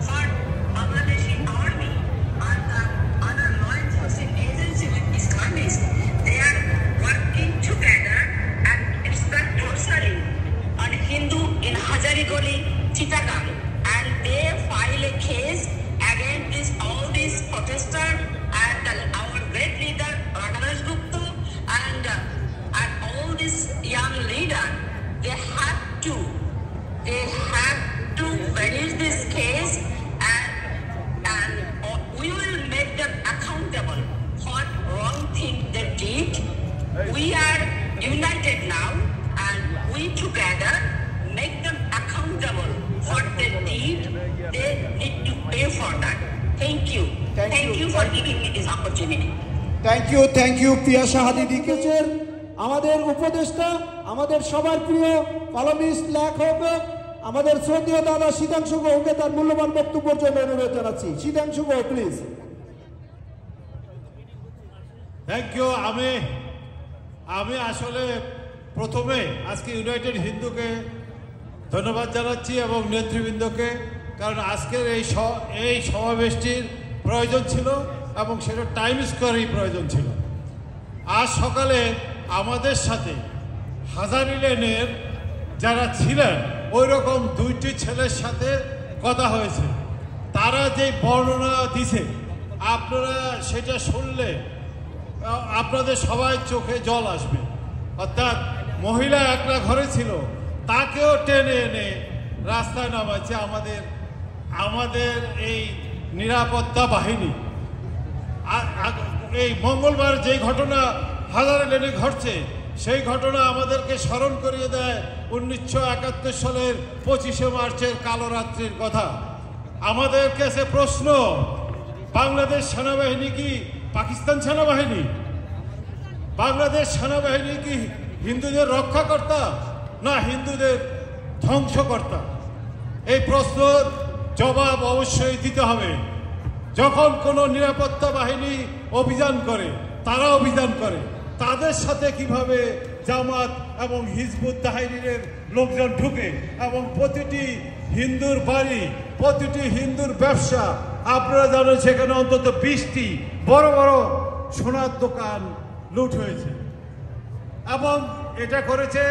S9: for Bangladeshi army and the other law enforcement agency with Islamists, they are working together and it's the grocery on Hindu in Hazarigoli, Chittagong, and they file a case against all these protesters and our great leader Raghunath Gupta and all these young leaders. They have to manage this case, and we will make them accountable for wrong thing they did. We are united now, and we together make them accountable for the deed. They need to pay for that. Thank you. Thank you for giving me this opportunity.
S1: Thank you Priya Shahadi লিখেছেন আমাদের উপদেষ্টা, আমাদের সবার প্রিয় কলমিস্ট লেখক, আমাদের শ্রদ্ধেয় দাদা শীতাংশু গৌকে তার মূল্যবান বক্তব্যের জন্য অনুরোধ জানাচ্ছি। শীতাংশু গৌ, প্লিজ।
S10: Thank you. আমি আসলে প্রথমে আজকে ইউনাইটেড হিন্দুকে ধন্যবাদ জানাচ্ছি এবং নেতৃবৃন্দকে, কারণ আজকের এই সমাবেশটির প্রয়োজন ছিল এবং সেটা টাইম স্কোয়ারেই প্রয়োজন ছিল। আজ সকালে আমাদের সাথে হাজারি লেনের যারা ছিলেন ওই রকম দুইটি ছেলের সাথে কথা হয়েছে। তারা যে বর্ণনা দিছে আপনারা সেটা শুনলে আপনাদের সবাই চোখে জল আসবে। অর্থাৎ মহিলা একটা ঘরে ছিল, তাকেও টেনে এনে রাস্তায় নামাচ্ছে আমাদের এই নিরাপত্তা বাহিনী। এই মঙ্গলবার যে ঘটনা হাজারি লেনে ঘটছে সেই ঘটনা আমাদেরকে স্মরণ করিয়ে দেয় 1971 সালের 25শে মার্চের কালো রাত্রির কথা। আমাদের কাছে প্রশ্ন, বাংলাদেশ সেনাবাহিনী কি পাকিস্তান সেনাবাহিনী? বাংলাদেশ সেনাবাহিনী কি হিন্দুদের রক্ষাকর্তা না হিন্দুদের ধ্বংসকর্তা? এই প্রশ্নের জবাব অবশ্যই দিতে হবে। যখন কোনো নিরাপত্তা বাহিনী অভিযান করে, তারা অভিযান করে, তাদের সাথে কিভাবে জামাত এবং হিজবুত তাহরিরের লোকজন ঢুকে এবং প্রতিটি হিন্দুর বাড়ি, প্রতিটি হিন্দুর ব্যবসা, আপনারা জানেন সেখানে অন্তত 20টি বড় বড় সোনার দোকান লুট হয়েছে। এবং এটা করেছে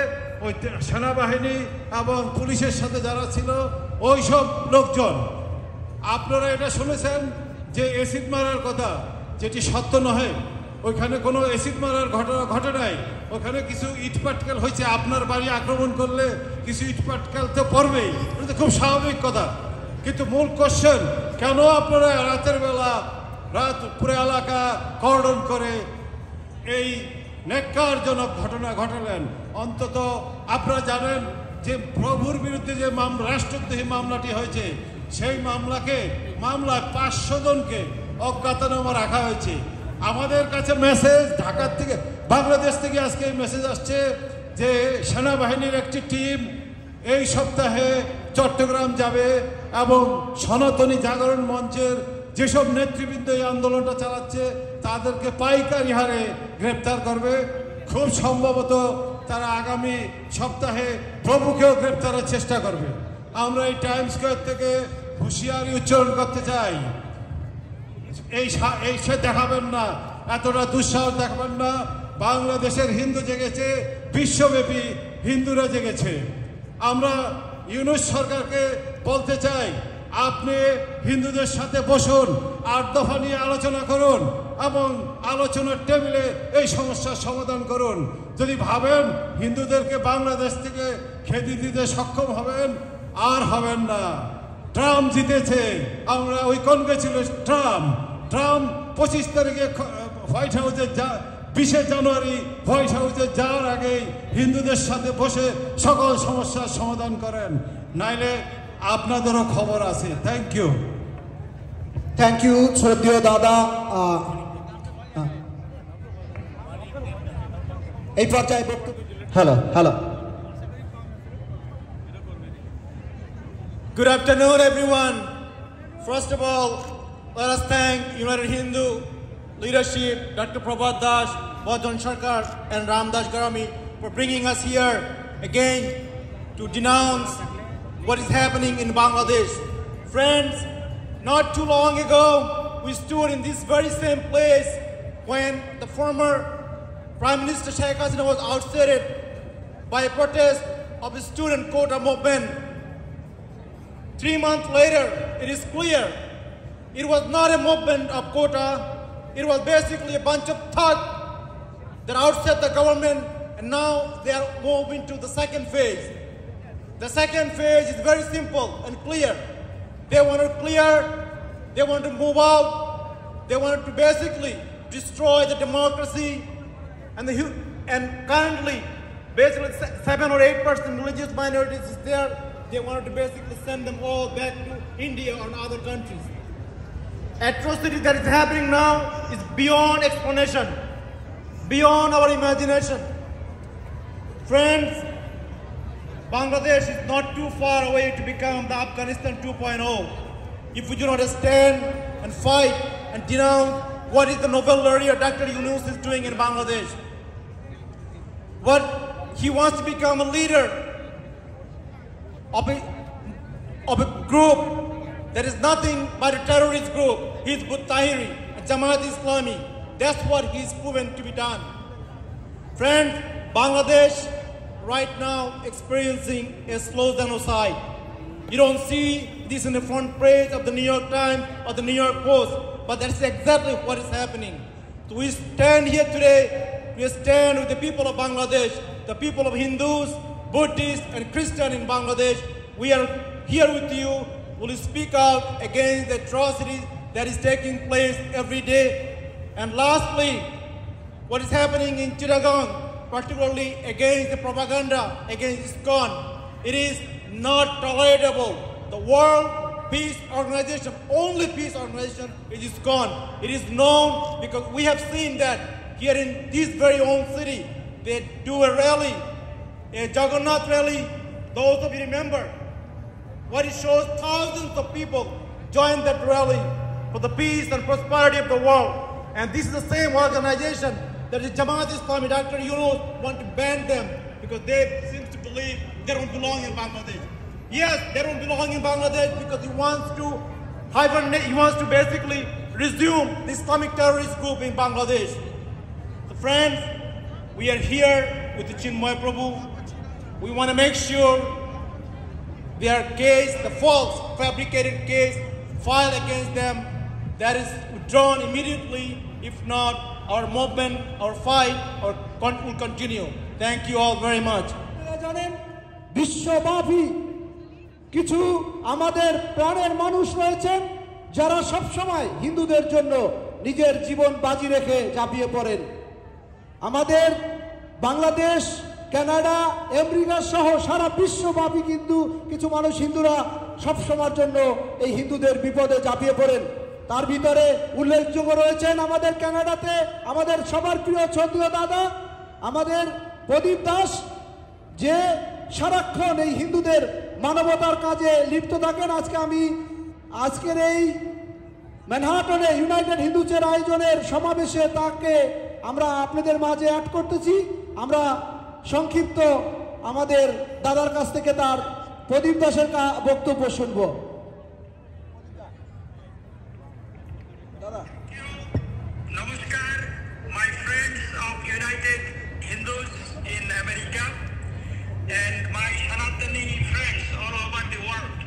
S10: ওই সেনাবাহিনী এবং পুলিশের সাথে যারা ছিল ওই সব লোকজন। আপনারা এটা শুনেছেন যে অ্যাসিড মারার কথা, যেটি সত্য নয়। ওইখানে কোনো অ্যাসিড মারার ঘটনা ঘটে নাই, ওখানে কিছু ইটপাটকেল হয়েছে। আপনার বাড়ি আক্রমণ করলে কিছু ইটপাটকেল তো পড়বেই, এটা তো খুব স্বাভাবিক কথা। কিন্তু মূল কোশ্চেন, কেন আপনারা রাতের বেলা রাত পুরো এলাকা কর্ডন করে এই নেককারজনক ঘটনা ঘটালেন। অন্তত আপনারা জানেন যে প্রভুর বিরুদ্ধে যে রাষ্ট্রদ্রোহী মামলাটি হয়েছে, সেই মামলায় 500 জনকে অজ্ঞাতনামা রাখা হয়েছে। আমাদের কাছে মেসেজ ঢাকার থেকে, বাংলাদেশ থেকে আজকে এই মেসেজ আসছে যে সেনাবাহিনীর একটি টিম এই সপ্তাহে চট্টগ্রাম যাবে এবং সনাতনী জাগরণ মঞ্চের যেসব নেতৃবৃন্দ এই আন্দোলনটা চালাচ্ছে তাদেরকে পাইকারি হারে গ্রেপ্তার করবে। খুব সম্ভবত তারা আগামী সপ্তাহে প্রভুকেও গ্রেপ্তারের চেষ্টা করবে। আমরা এই টাইম স্কোয়ার থেকে হুঁশিয়ারি উচ্চারণ করতে চাই, এই সে দেখাবেন না, এতটা দুঃসাহস দেখাবেন না। বাংলাদেশের হিন্দু জেগেছে, বিশ্বব্যাপী হিন্দুরা জেগেছে। আমরা ইউনূস সরকারকে বলতে চাই, আপনি হিন্দুদের সাথে বসুন, 8 দফা নিয়ে আলোচনা করুন এবং আলোচনার টেবিলে এই সমস্যার সমাধান করুন। যদি ভাবেন হিন্দুদেরকে বাংলাদেশ থেকে খেদি দিতে সক্ষম হবেন, আর হবেন না। ট্রাম্প জিতেছে, আমরা ওই কনগ্রেচুলেশন ট্রাম্প 25 তারিখে হোয়াইট হাউসে 20 জানুয়ারি হোয়াইট হাউসে যাওয়ার আগেই হিন্দুদের সাথে বসে সকল সমস্যার সমাধান করেন, নাইলে আপনাদেরও খবর আছে। Thank you.
S1: থ্যাংক ইউ শ্রদ্ধেয় দাদা। এই পর্যায়ে বক্তব্য। Hello.
S11: Good afternoon, everyone. First of all, let us thank United Hindu leadership, Dr. Prabhat Das, Bhajan Sarkar, and Ramdas Garami for bringing us here again to denounce what is happening in Bangladesh. Friends, not too long ago, we stood in this very same place when the former Prime Minister Sheikh Hasina was ousted by a protest of the student quota movement. 3 months later, it is clear it was not a movement of quota. It was basically a bunch of thugs that ousted the government, and now they are moving to the second phase. The second phase is very simple and clear. They want to clear, they want to move out, they want to basically destroy the democracy, and currently, basically 7 or 8% religious minorities is there. They wanted to basically send them all back to India or other countries. Atrocity that is happening now is beyond explanation, beyond our imagination. Friends, Bangladesh is not too far away to become the Afghanistan 2.0 if we do not stand and fight and denounce what is the noble warrior Dr. Yunus is doing in Bangladesh. What he wants to become a leader of a group that is nothing but a terrorist group. Hizb ut-Tahrir, Jamaat Islami. That's what he's proven to be done. Friends, Bangladesh right now experiencing a slow genocide. You don't see this in the front page of the New York Times or the New York Post, but that's exactly what is happening. So we stand here today, we stand with the people of Bangladesh, the people of Hindus, Buddhists and Christians in Bangladesh. We are here with you. Will speak out against the atrocities that is taking place every day. And lastly, what is happening in Chittagong, particularly against the propaganda against ISKCON, it is not tolerable. The World Peace Organization, only peace organization, is ISKCON. It is known because we have seen that here in this very own city, they do a rally, a Jagannath rally. Those of you remember, what it shows, thousands of people join that rally for the peace and prosperity of the world. And this is the same organization that the Jamaat Islami, Dr. Yunus, want to ban them because they seem to believe they don't belong in Bangladesh. Yes, they don't belong in Bangladesh because he wants to hibernate, he wants to basically resume the Islamic terrorist group in Bangladesh. So friends, we are here with the Chinmoy Prabhu. We want to make sure their case, the false fabricated case filed against them, that is withdrawn immediately. If not, our movement, our fight, will continue. Thank you all very much.
S1: জানেন বিশ্বব্যাপী কিছু আমাদের প্রাণের মানুষ রয়েছেন যারা সব সময় হিন্দুদের জন্য নিজের জীবন বাজি রেখে ঝাঁপিয়ে পড়েন। আমাদের বাংলাদেশ, কানাডা, আমেরিকা সহ সারা বিশ্বব্যাপী কিন্তু কিছু মানুষ হিন্দুরা সবসময়ের জন্য এই হিন্দুদের বিপদে ঝাঁপিয়ে পড়েন। তার ভিতরে উল্লেখযোগ্য রয়েছেন আমাদের কানাডাতে আমাদের সবার প্রিয় শ্রদ্ধেয় দাদা আমাদের প্রদীপ দাস, যে সারাক্ষণ এই হিন্দুদের মানবতার কাজে লিপ্ত থাকেন। আজকের এই ম্যানহাটনে ইউনাইটেড হিন্দুসের আয়োজনের সমাবেশে তাকে আমরা আপনাদের মাঝে অ্যাড করতেছি। আমরা সংক্ষিপ্ত আমাদের দাদার কাছ থেকে তার প্রদীপ দাসের বক্তব্য শুনব।
S5: Namaskar, my friends of United Hindus in America and my Sanatani friends all over the world.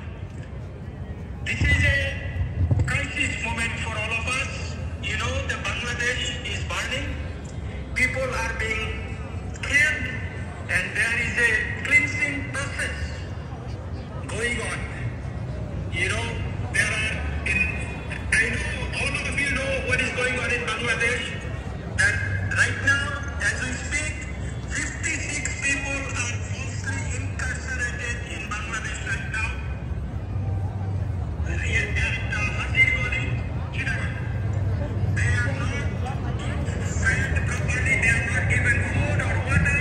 S5: This is a crisis moment for all of us. You know, the Bangladesh is burning. People are being killed and there is a cleansing process going on. You know, there are I know all of you know what is going on in Bangladesh, and right now, as we speak, 56 people are falsely incarcerated in Bangladesh right now. They are not fed properly, they are not given food or water,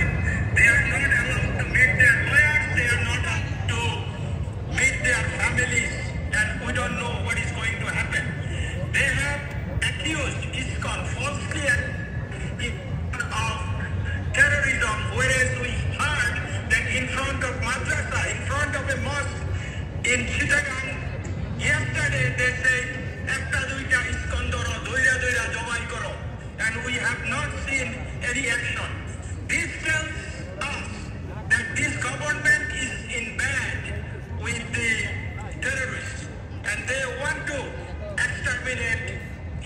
S5: they are not allowed to meet their lawyers, they are not allowed to meet their families, and we don't know what is going to happen. They have accused ISKCON falsely of terrorism, whereas we heard that in front of madrasa, in front of a mosque in Chittagong, yesterday they said, "Ekta duita ISKCON doro, doira doira jobai koro," and we have not seen any action. This tells us that this government is in bed with the terrorists, and they want to exterminate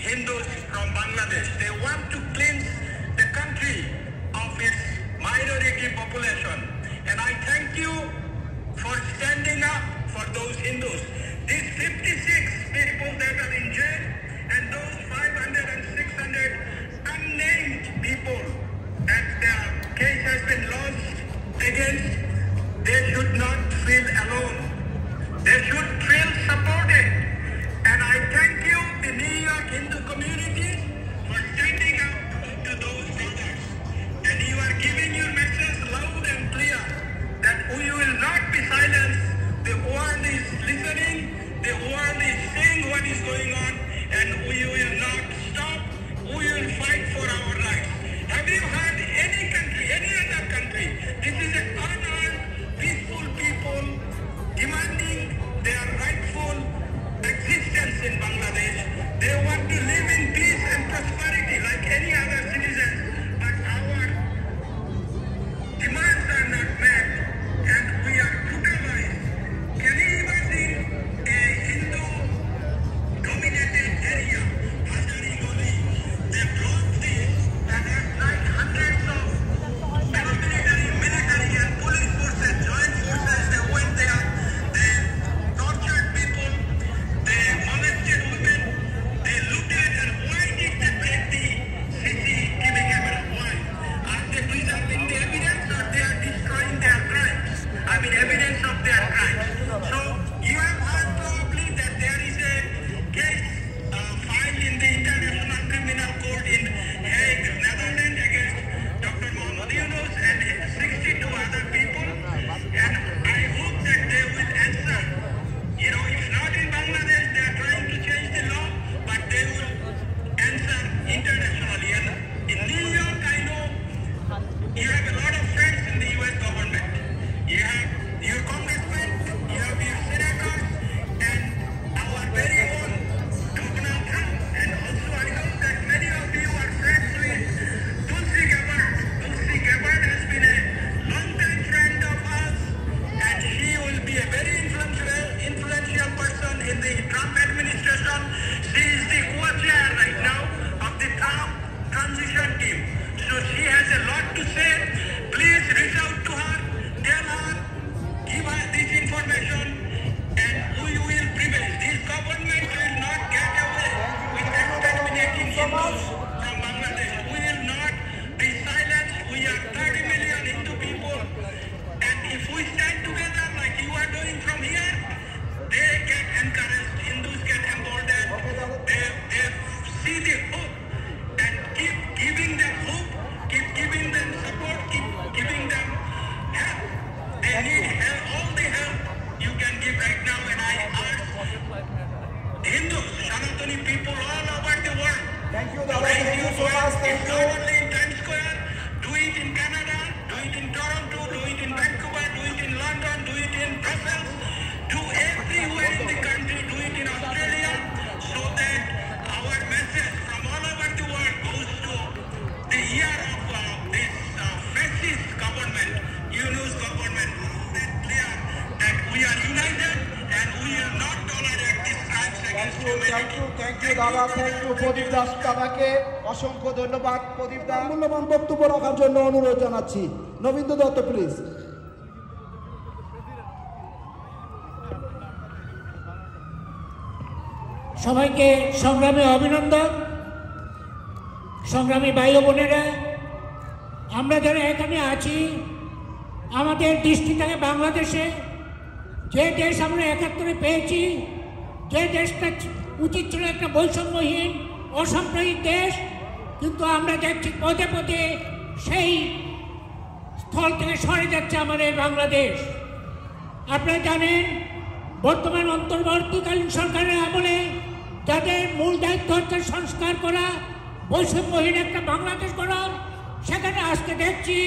S5: Hindus from Bangladesh. They want to cleanse the country of its minority population. And I thank you for standing up for those Hindus. These 56 people that are in jail and those 500 and 600 unnamed people that their case has been launched against, they should not feel alone. They should feel supported. And I thank you, the New York Hindu community,
S1: Thank you so much. Thank you.
S7: Not only in Times Square, do it in Canada, do it in Toronto, do it in Vancouver, do it in London, do it in Brussels, do everywhere in the country, do it in Australia, so that our message from all over the world goes to the ear of this fascist government, Yunus government, that clear that we are united and we will not tolerate this crimes against humanity.
S1: Thank you দাদা, thank you Pradip Das দাদাকে অসংখ্য ধন্যবাদ। প্রদীপ দা মূল্যবান বক্তব্য রাখার জন্য অনুরোধ জানাচ্ছি। নবীন্দ্র দত্ত প্লিজ।
S12: সবাইকে সংগ্রামে অভিনন্দন। সংগ্রামী ভাই ও বোনেরা, আমরা যারা এখানে আছি, আমাদের দৃষ্টি থাকে বাংলাদেশে। যে দেশ আমরা ৭১ পেয়েছি, যে দেশটা উচিত ছিল একটা বৈষম্যহীন অসাম্প্রদায়িক দেশ, কিন্তু আমরা দেখছি পদে পদে সেই স্থল থেকে সরে যাচ্ছে আমাদের বাংলাদেশ। আপনারা জানেন, বর্তমান অন্তর্বর্তীকালীন সরকারের আমলে যাদের মূল দায়িত্ব হচ্ছে সংস্কার করা, বৈষম্যহীন একটা বাংলাদেশ গড়ার, সেখানে আজকে দেখছি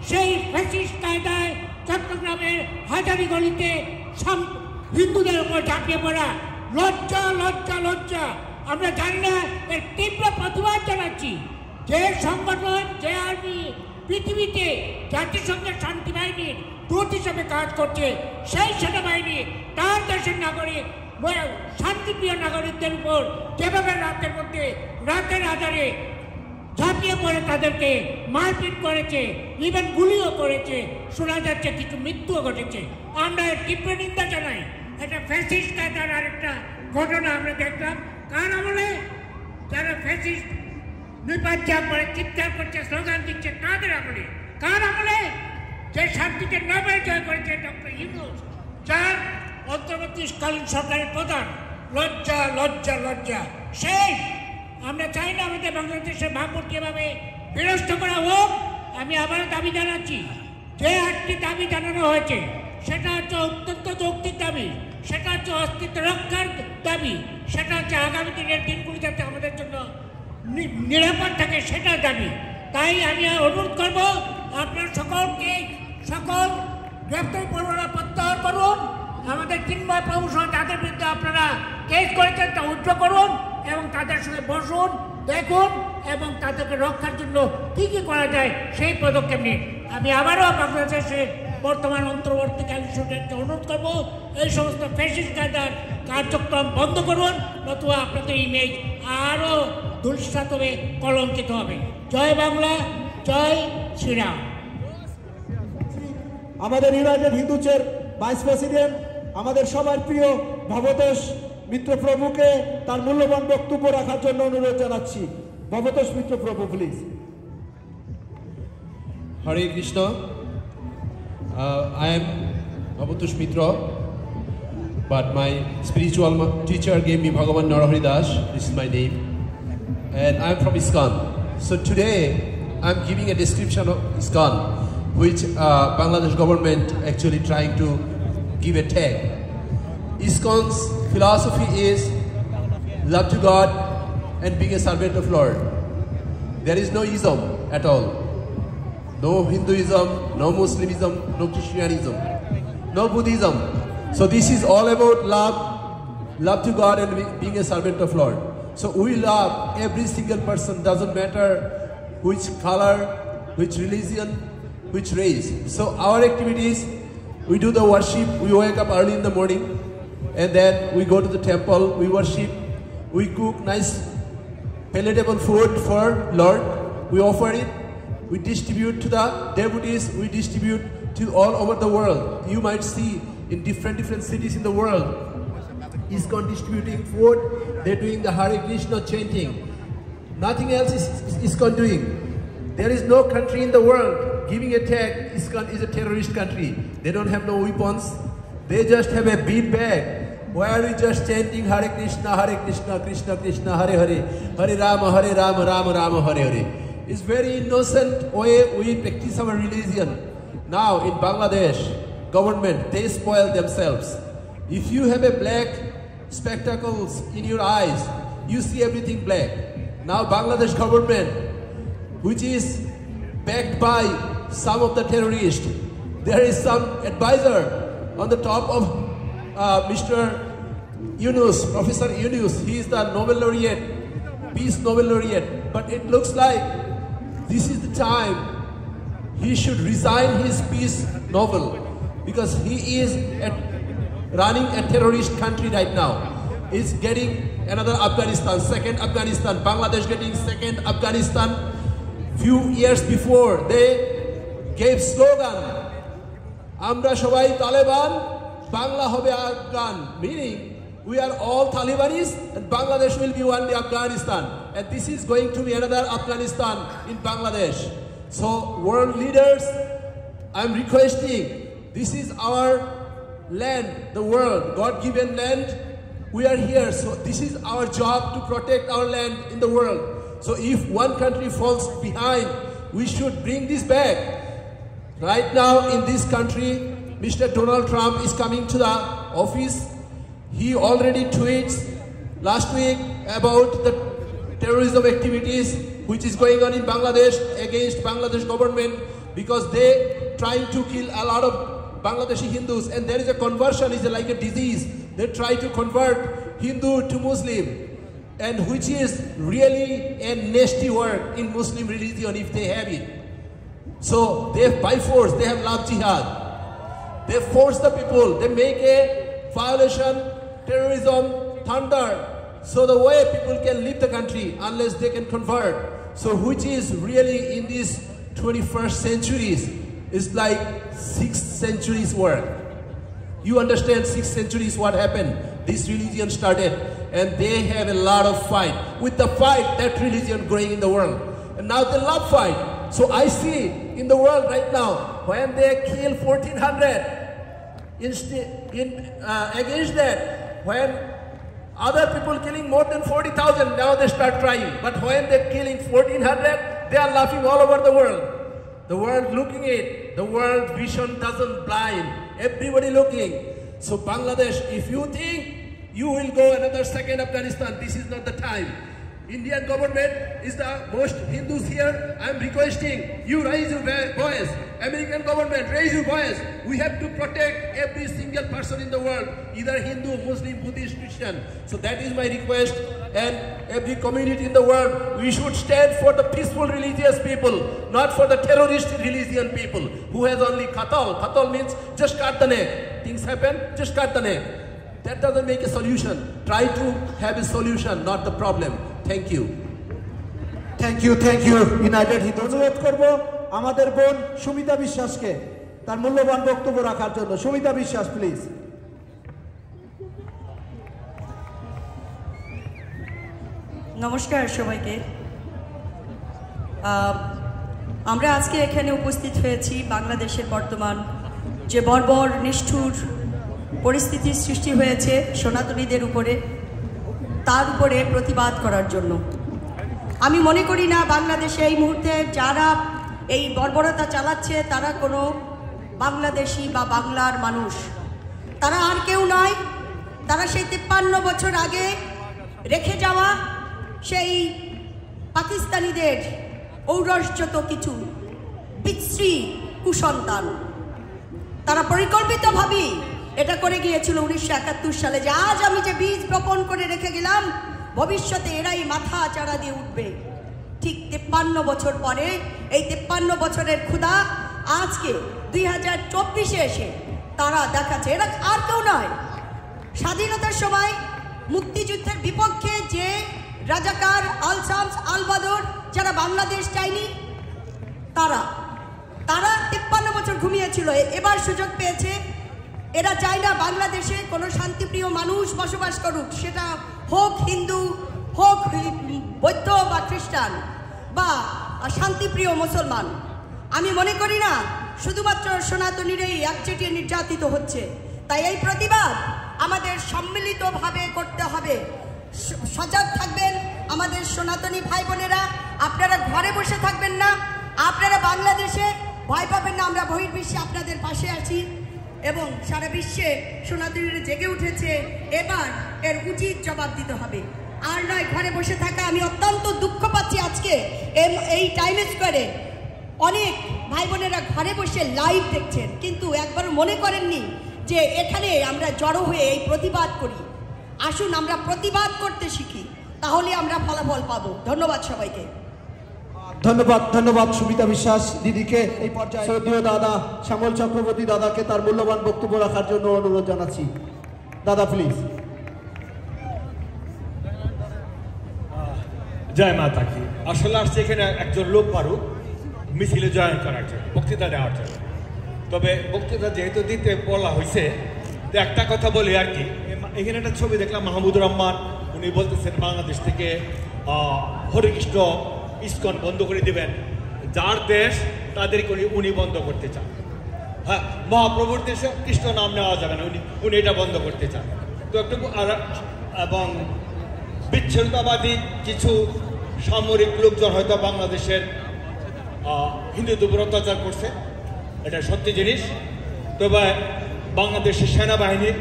S12: সেই ফ্যাসিস্ট কায়দায় চট্টগ্রামের হাজারি গলিতে হিন্দুদের উপর ঝাঁপিয়ে পড়া। লজ্জা লজ্জা লজ্জা। আমরা জানি না, এর তীব্র প্রতিবাদ জানাচ্ছি। যে সংগঠন, যে আর্মি পৃথিবীতে জাতিসংঘের শান্তি বাহিনীর দূত হিসেবে কাজ করছে, সেই সেনাবাহিনী তার দেশের নাগরিক, শান্তিপ্রিয় নাগরিকদের উপর যেভাবে রাতের মধ্যে রাতের আধারে ঝাঁপিয়ে পড়ে তাদেরকে মারপিট করেছে, ইভেন গুলিও করেছে, শোনা যাচ্ছে কিছু মৃত্যুও ঘটেছে। আমরা এর তীব্র নিন্দা জানাই। এটা ফ্যাসিস্ট কায়দার আরেকটা ঘটনা আমরা দেখলাম। কার আমলে? যারা ফ্যাসিস্ট নিপাজ্জা করে চিৎকার করছে, স্লোগান দিচ্ছে, তাদের আমলে। কার আমলে? যে শান্তিকে নোবেল জয় করেছে ডক্টর ইউনূস, যার অন্তর্বর্তীকালীন সরকারের প্রধান। লজ্জা লজ্জা লজ্জা। সেই আমরা চাই না আমাদের বাংলাদেশের ভাবমূর্তি এভাবে বিনষ্ট করা হোক। আমি আবার দাবি জানাচ্ছি, যে 8টি দাবি জানানো হয়েছে, সেটা হচ্ছে অত্যন্ত যৌক্তিক দাবি, সেটা হচ্ছে অস্তিত্ব রক্ষার দাবি, সেটা হচ্ছে আগামী দিনের দিনগুলি যাতে আমাদের জন্য নিরাপদ থাকে, সেটা দাবি। তাই আমি অনুরোধ করব, আপনার সকলকে সকল গ্রেপ্তারি পরোয়ানা প্রত্যাহার করুন। আমাদের চিন্ময় প্রভু সহ তাদের বিরুদ্ধে আপনারা কেস করেছেন তা উদ্র করুন এবং তাদের সঙ্গে বসুন, দেখুন এবং তাদেরকে রক্ষার জন্য কী কী করা যায় সেই পদক্ষেপ নিন। আমি আবারও বাংলাদেশের বর্তমান অন্তর্বর্তীকালীন সরকারকে অনুরোধ করব, এই সমস্ত ফ্যাসিস্ট কায়দার কার্যক্রম বন্ধ করুন, নতুবা আপনাদের ইমেজ আরও ধূলিসাৎ হবে, কলঙ্কিত হবে। জয় বাংলা, জয় শ্রীরাম।
S1: আমাদের ইউনাইটেড হিন্দুচের ভাইস প্রেসিডেন্ট, আমাদের সবার প্রিয় ভবতোষ মিত্র প্রভুকে তার মূল্যবান বক্তব্য রাখার জন্য অনুরোধ জানাচ্ছি। ভবতোষ মিত্র প্রভু please.
S13: Hare Krishna. I am Bhabatosh Mitra, but my spiritual teacher gave me Bhagavan Narahari Das. This is my name, and I am from ISKCON. So today I am giving a description of ISKCON, which Bangladesh government actually trying to give a tag. ISKCON's philosophy is love to God and being a servant of Lord. There is no ism at all. No Hinduism, no Muslimism, no Christianism, no Buddhism. So this is all about love to God and being a servant of Lord. So we love every single person, doesn't matter which color, which religion, which race. So our activities, we do the worship, we wake up early in the morning and then we go to the temple, we worship, we cook nice palatable food for Lord, we offer it. We distribute to the devotees, we distribute to all over the world. You might see in different cities in the world, ISKCON distributing food, they're doing the Hare Krishna chanting. Nothing else is ISKCON doing. There is no country in the world giving a tag, ISKCON is a terrorist country. They don't have no weapons. They just have a bead bag where we just chanting Hare Krishna, Krishna Krishna, Hare Hare, Hare Rama, Rama Rama, Hare Hare. It's very innocent way we practice our religion. Now in Bangladesh, government, they spoil themselves. If you have a black spectacles in your eyes, you see everything black. now Bangladesh government, which is backed by some of the terrorists. There is some advisor on the top of Mr. Yunus, Professor Yunus. He is the Nobel laureate, Peace Nobel laureate. But it looks like this is the time he should resign his peace Nobel, because he is running a terrorist country right now. He's getting another Afghanistan, second Afghanistan, Bangladesh getting second Afghanistan. Few years before, they gave slogan, Amra Shobai Taliban, Bangla Hobe Afghan, meaning we are all Talibanis and Bangladesh will be one day Afghanistan. And this is going to be another Afghanistan in Bangladesh. So world leaders, I'm requesting, this is our land, the world, God-given land. We are here, so this is our job to protect our land in the world. So if one country falls behind, we should bring this back. Right now in this country, Mr. Donald Trump is coming to the office. He already tweets last week about the terrorism activities which is going on in Bangladesh against Bangladesh government, because they trying to kill a lot of Bangladeshi Hindus, and there is a conversion, is like a disease. They try to convert Hindu to Muslim, and which is really a nasty work in Muslim religion if they have it. So they have, by force, they have love jihad. They force the people, they make a violation, terrorism, thunder, so the way people can leave the country unless they can convert. So which is really in this 21st centuries is like 6th century's work. You understand 6th centuries what happened? This religion started, and they have a lot of fight. With the fight, that religion growing in the world. And now they love fight. So I see in the world right now, when they kill 1400, against that, when other people killing more than 40,000, now they start trying. But when they're killing 1400, they are laughing all over the world. The world looking it. The world vision doesn't blind. Everybody looking. So Bangladesh, if you think you will go another second Afghanistan, this is not the time. Indian government is the most Hindus here. I am requesting you raise your voice. American government, raise your voice. We have to protect every single person in the world, either Hindu, Muslim, Buddhist, Christian. So that is my request. And every community in the world, we should stand for the peaceful religious people, not for the terrorist religion people who has only qatal. Qatal means just cut the neck. Things happen, just cut the neck. That doesn't make a solution. Try to have a solution, not the problem. Thank you.
S1: Thank you, United Hindu. অনুরোধ করব আমাদের বোন সুমিতা বিশ্বাসকে তার মূল্যবান বক্তব্য রাখার জন্য। সুমিতা বিশ্বাস, প্লিজ।
S14: নমস্কার সবাইকে। আমরা আজকে এখানে উপস্থিত হয়েছি বাংলাদেশের বর্তমান যে বর্বর নিষ্ঠুর পরিস্থিতির সৃষ্টি হয়েছে সনাতনীদের উপরে, তার উপরে প্রতিবাদ করার জন্য। আমি মনে করি না বাংলাদেশে এই মুহূর্তে যারা এই বর্বরতা চালাচ্ছে তারা কোনো বাংলাদেশি বা বাংলার মানুষ, তারা আর কেউ নয়। তারা সেই 53 বছর আগে রেখে যাওয়া সেই পাকিস্তানিদের ঔরসযত কিছু পিতৃ কুসন্তান। তারা পরিকল্পিতভাবেই এটা করে গিয়েছিল 1971 সালে, যে আজ আমি যে বীজ বপন করে রেখে গেলাম ভবিষ্যতে এরাই মাথা চাড়া দিয়ে উঠবে। ঠিক 53 বছর পরে এই 53 বছরের ক্ষুধা আজকে 2024-এ এসে তারা দেখাচ্ছে এরা আর কেউ নয়। স্বাধীনতার সময় মুক্তিযুদ্ধের বিপক্ষে যে রাজাকার, আল শামস, আল বাদর যারা বাংলাদেশ চায়নি, তারা 53 বছর ঘুমিয়েছিল, এবার সুযোগ পেয়েছে। এরা চায় না বাংলাদেশে কোনো শান্তিপ্রিয় মানুষ বসবাস করুক, সেটা হোক হিন্দু, হোক বৌদ্ধ বা খ্রিস্টান বা শান্তিপ্রিয় মুসলমান। আমি মনে করি না শুধুমাত্র সনাতনীরাই একচেটিয়া নির্যাতিত হচ্ছে। তাই এই প্রতিবাদ আমাদের সম্মিলিতভাবে করতে হবে। সজাগ থাকবেন আমাদের সনাতনী ভাই বোনেরা, আপনারা ঘরে বসে থাকবেন না, আপনারা বাংলাদেশে ভয় পাবেন না। আমরা বহির্বিশ্বে আপনাদের পাশে আছি এবং সারা বিশ্বে সনাতনীরা জেগে উঠেছে। এবার এর উচিত জবাব দিতে হবে। আর নয় ঘরে বসে থাকা। আমি অত্যন্ত দুঃখ পাচ্ছি আজকে এই টাইম স্কোয়ারে অনেক ভাই বোনেরা ঘরে বসে লাইভ দেখছেন, কিন্তু একবার মনে করেননি যে এখানে আমরা জড়ো হয়ে এই প্রতিবাদ করি। আসুন আমরা প্রতিবাদ করতে শিখি, তাহলে আমরা ফলাফল পাবো। ধন্যবাদ সবাইকে।
S1: ধন্যবাদ, ধন্যবাদ সুমিতা বিশ্বাস দিদিকে। এই পর্যায়ে শ্রদ্ধেয় দাদা শ্যামল চক্রবর্তী দাদাকে তার মূল্যবান বক্তব্য রাখার জন্য অনুরোধ জানাচ্ছি। দাদা প্লিজ।
S15: জয় মাতা কি। আসলে আসছে এখানে একজন লোক পারুক মিছিলে জয়েন করার জন্য, বক্তৃতা দেওয়ার জন্য। তবে বক্তৃতা যেহেতু দিতে বলা হয়েছে, তো একটা কথা বলি আর কি। এখানে একটা ছবি দেখলাম, মাহমুদুর রহমান উনি বলতেছেন বাংলাদেশ থেকে হরেকৃষ্ণ ইস্কন বন্ধ করে দিবেন। যার দেশ তাদেরকে উনি বন্ধ করতে চান। হ্যাঁ, মহাপ্রভুর দেশে কৃষ্ণ নাম নেওয়া যাবে না, উনি এটা বন্ধ করতে চান। তো একটু এবং বিচ্ছিন্নতাবাদী কিছু সামরিক লোকজন হয়তো বাংলাদেশের হিন্দুদের উপর অত্যাচার করছে, এটা সত্যি জিনিস। তবে বাংলাদেশের সেনাবাহিনীর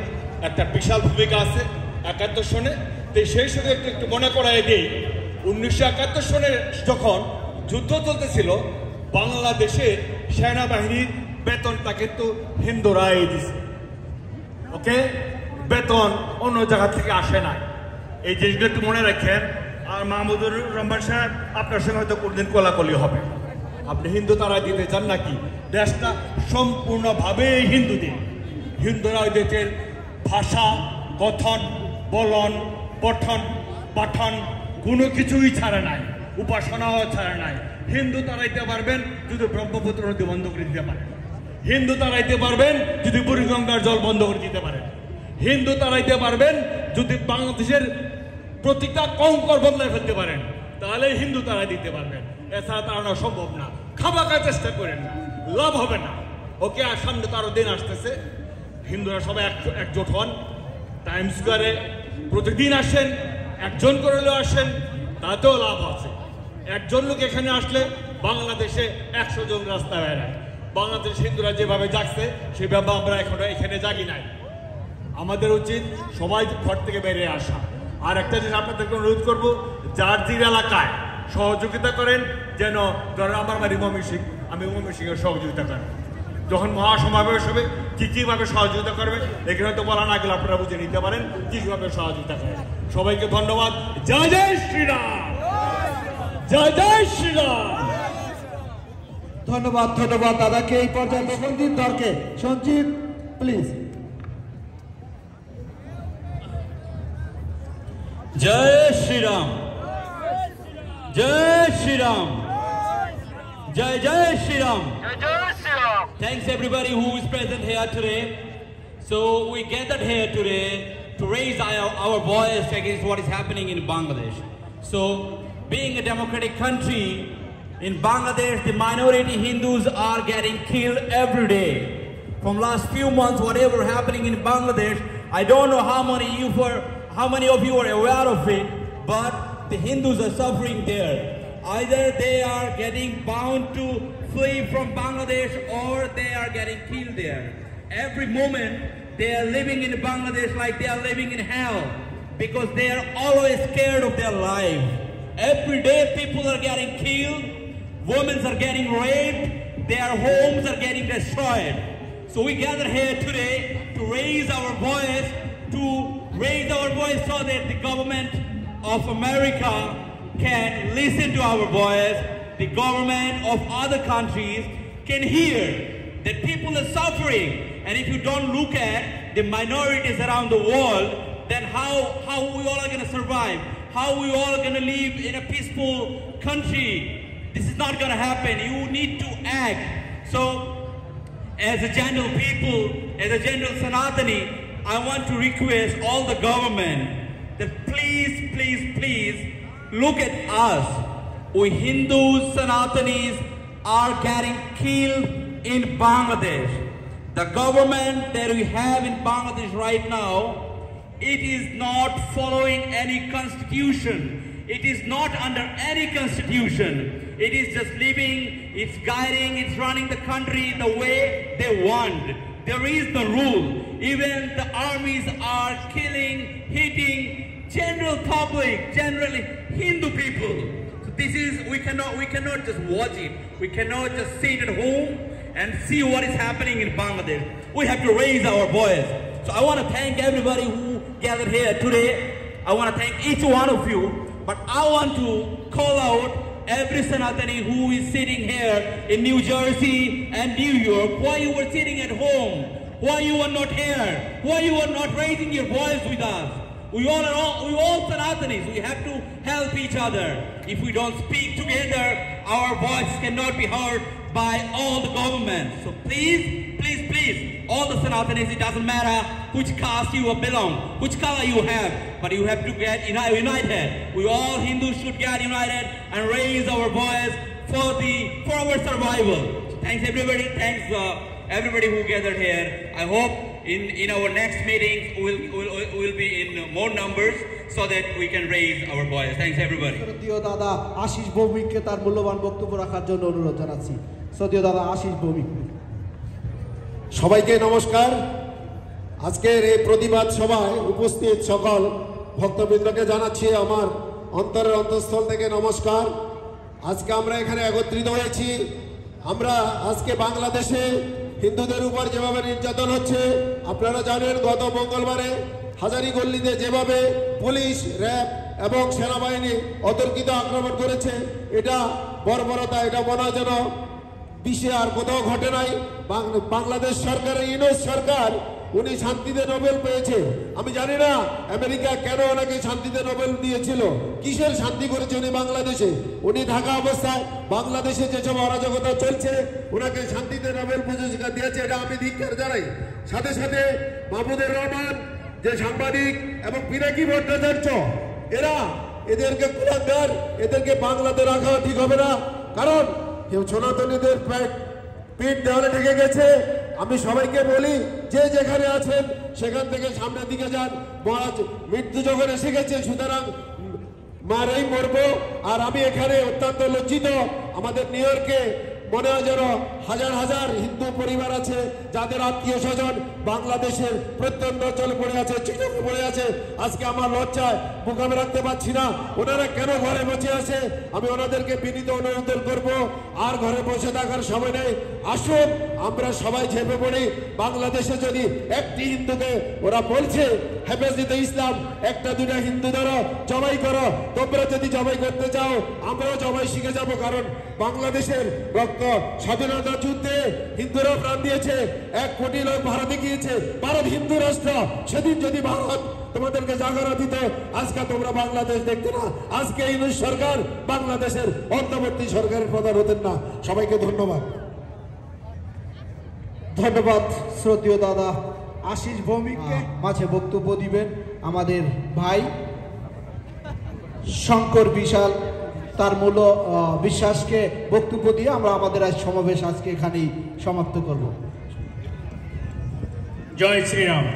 S15: একটা বিশাল ভূমিকা আছে ৭১ সনে। তো সেই সাথে একটু মনে করাই দিই, ১৯৭১ সনে যখন যুদ্ধ চলতেছিল, বাংলাদেশে সেনাবাহিনীর বেতনটা কিন্তু হিন্দুরাই দিছে। ওকে, বেতন অন্য জায়গা থেকে আসে না। এই জিনিসগুলো একটু মনে রাখেন। আর মাহমুদুর রহমান সাহেব, আপনার সঙ্গে হয়তো কোনদিন কোলাকলি হবে। আপনি হিন্দু তারা দিতে চান নাকি? দেশটা সম্পূর্ণভাবে হিন্দুদের। হিন্দুরা ওই দেশের ভাষা, কথন, বলন, পঠন, পাঠন কোনো কিছুই ছাড়া নাই, উপাসনাও ছাড়া নাই। হিন্দু তারাইতে পারবেন যদি ব্রহ্মপুত্র নদী বন্ধ করে দিতে পারেন। হিন্দু তারাইতে পারবেন যদি বুড়িগঙ্গার জল বন্ধ করে দিতে পারেন। হিন্দু তারাইতে পারবেন যদি বাংলাদেশের প্রতিটা কঙ্কর বদলায় ফেলতে পারেন, তাহলে হিন্দু তারা দিতে পারবেন। এছাড়া তাড়ানো সম্ভব না। খাবাকা চেষ্টা করেন না, লাভ হবে না। ওকে, আর সামনে তো আরো দিন আসতেছে। হিন্দুরা সবাই একজোট হন, টাইম স্কোয়ারে প্রতিদিন আসেন, একজন করলেও আসেন, তাতেও লাভ আছে। একজন লোক এখানে আসলে বাংলাদেশে ১০০ জন রাস্তা বেড়ায়। বাংলাদেশ হিন্দুরা যেভাবে জাগছে সেভাবে আমরা এখনো এখানে জাগি নাই। আমাদের উচিত সবাই ঘর থেকে বেরিয়ে আসা। আর একটা জিনিস আপনাদেরকে অনুরোধ করবো, যার যে এলাকায় সহযোগিতা করেন, যেন ধরেন আমার বাড়ি ময়মনসিংহ, আমি ময়মনসিংহের সহযোগিতা করেন। যখন মহাসমাবেশ হবে কিভাবে সহযোগিতা করবে এখানে তো বলা না গেলে আপনারা বুঝে নিতে পারেন কিভাবে সহযোগিতা করেন। সবাইকে ধন্যবাদ। জয় জয় শ্রীরাম, জয় জয় শ্রীরাম।
S1: ধন্যবাদ, ধন্যবাদ দাদাকে। এই পর্যায়ে সঞ্জিত ধরকে। সঞ্জিত প্লিজ।
S16: जय श्री राम, जय श्री राम, जय जय श्री राम, जय Shri Ram. Thanks everybody who is present here today. So we gathered here today to raise our voice against what is happening in Bangladesh. So being a democratic country, in Bangladesh the minority Hindus are getting killed every day. From last few months, whatever happening in Bangladesh, I don't know how many of you are aware of it, but the Hindus are suffering there. Either they are getting bound to flee from Bangladesh or they are getting killed there. Every moment they are living in Bangladesh like they are living in hell, because they are always scared of their life. Every day people are getting killed, women are getting raped, their homes are getting destroyed. So we gather here today to raise our voice so that the government of America can listen to our voice. The government of other countries can hear that people are suffering. And if you don't look at the minorities around the world, then how we all are going to survive? How we all are going to live in a peaceful country? This is not going to happen. You need to act. So as a general people, as a general Sanatani, I want to request all the government that please, please, please look at us. We Hindus, Sanatanis are getting killed in Bangladesh. The government that we have in Bangladesh right now, it is not following any constitution. It is not under any constitution. It is just living, it's guiding, it's running the country the way they want. There is no rule. Even the armies are killing, hitting general public, generally Hindu people. So this is, we cannot just watch it. We cannot just sit at home and see what is happening in Bangladesh. We have to raise our voice. So I want to thank everybody who gathered here today. I want to thank each one of you, but I want to call out every Sanatani who is sitting here in New Jersey and New York. Why you were sitting at home? Why you are not here? Why you are not raising your voice with us? We all Sanatanis. We have to help each other. If we don't speak together, our voice cannot be heard by all the governments. So please, please, please, all the Sanatanis, it doesn't matter which caste you belong, which color you have, but you have to get united. We all Hindus should get united and raise our voice for our survival. So thanks everybody. Thanks everybody who gathered here. I hope in our next meetings we'll be in more numbers so that we can raise our voice. Thanks everybody.
S1: শ্রদ্ধেয় দাদা আশিস ভৌমিককে তার মূল্যবান বক্তব্য রাখার জন্য অনুরোধ জানাচ্ছি। শ্রদ্ধেয় দাদা আশিস ভৌমিক।
S17: সবাইকে নমস্কার। আজকের এই প্রতিবাদ সভায় উপস্থিত সকল ভক্তবৃন্দকে জানাচ্ছি আমার অন্তরের অন্তঃস্থল থেকে নমস্কার। আজকে আমরা এখানে একত্রিত হয়েছি। আমরা আজকে বাংলাদেশে হিন্দুদের উপর যেভাবে নির্যাতন হচ্ছে আপনারা জানেন, গত মঙ্গলবারে হাজারীগল্লিতে যেভাবে পুলিশ, র্যাব এবং সেনাবাহিনী অতর্কিত আক্রমণ করেছে, এটা বর্বরতা। এটা মনে হয় যেন বিশ্বে আর কোথাও ঘটে নাই। বাংলাদেশ সরকারের ইউনুস সরকার, উনি শান্তিতে নোবেল পেয়েছে। আমি জানি না আমেরিকা কেন ওনাকে শান্তিতে নোবেল দিয়েছিল, কিসের শান্তি করেছে উনি বাংলাদেশে। উনি থাকা অবস্থায় বাংলাদেশে যেসব অরাজকতা চলছে, ওনাকে শান্তিতে নোবেল পুরস্কার দিয়েছে, এটা আমি ধিক্কার জানাই। সাথে সাথে মাহমুদুর রহমান যে সাংবাদিক এবং পিনাকি ভট্টাচার্য, এদেরকে কুলাঙ্গার, এদেরকে বাংলাতে রাখা ঠিক হবে না। কারণ সনাতনীদের পিঠ দেওয়ালে ঢেকে গেছে। আমি সবাইকে বলি, যে যেখানে আছেন সেখান থেকে সামনের দিকে যান। মহারাজ মৃত্যু যখন এসে গেছে, সুতরাং মারেই মরবো। আর আমি এখানে অত্যন্ত লজ্জিত, আমাদের নিউ ইয়র্কে মনে হয় যেন হাজার হাজার হিন্দু পরিবার আছে যাদের আত্মীয় স্বজন বাংলাদেশের প্রত্যন্ত অঞ্চলে পড়ে আছে, চিটকে পড়ে আছে। আজকে আমার লজ্জায় মুখামে রাখতে পারছি না। ওনারা কেন ঘরে বসে আছে? আমি ওনাদেরকে বিনীত অনুরোধ করব, আর ঘরে বসে থাকার সময় নেই। আসুন আমরা সবাই ঝেঁপে পড়ি। বাংলাদেশে যদি একটি হিন্দুকে ওরা বলছে হেফাজতে ইসলাম, একটা দুটা হিন্দু ধরো, জবাই করো। তোমরা যদি জবাই করতে চাও, আমরাও জবাই শিখে যাব। কারণ বাংলাদেশের রক্ত স্বাধীনতা যুদ্ধে হিন্দুরা প্রাণ দিয়েছে। 1 কোটি লোক ভারতে গিয়েছে, ভারত হিন্দু রাষ্ট্র। সেদিন যদি ভারত তোমাদেরকে জাগরা দিত, আজকে তোমরা বাংলাদেশ দেখতে না। আজকে ইউনুস সরকার বাংলাদেশের অন্তর্বর্তী সরকারের প্রধান হতেন না। সবাইকে ধন্যবাদ।
S1: ধন্যবাদ শ্রদ্ধেয় দাদা আশিস ভৌমিককে। মাঝে বক্তব্য দিবেন আমাদের ভাই শঙ্কর বিশাল। তার মূল বিশ্বাসকে বক্তব্য দিয়ে আমরা আমাদের আজ সমাবেশ আজকে এখানেই সমাপ্ত করব।
S18: জয় শ্রীরাম।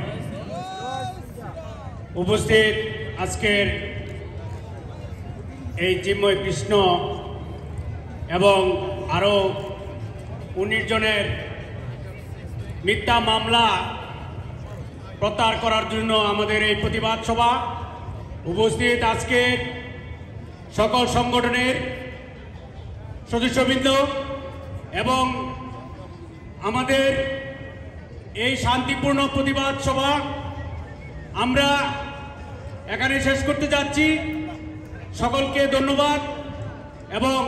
S18: উপস্থিত আজকের এই চিন্ময় কৃষ্ণ এবং আরও 19 জনের মিথ্যা মামলা প্রত্যাহার করার জন্য আমাদের এই প্রতিবাদ সভা। উপস্থিত আজকের সকল সংগঠনের সদস্যবৃন্দ এবং আমাদের এই শান্তিপূর্ণ প্রতিবাদ সভা আমরা এখানে শেষ করতে যাচ্ছি। সকলকে ধন্যবাদ এবং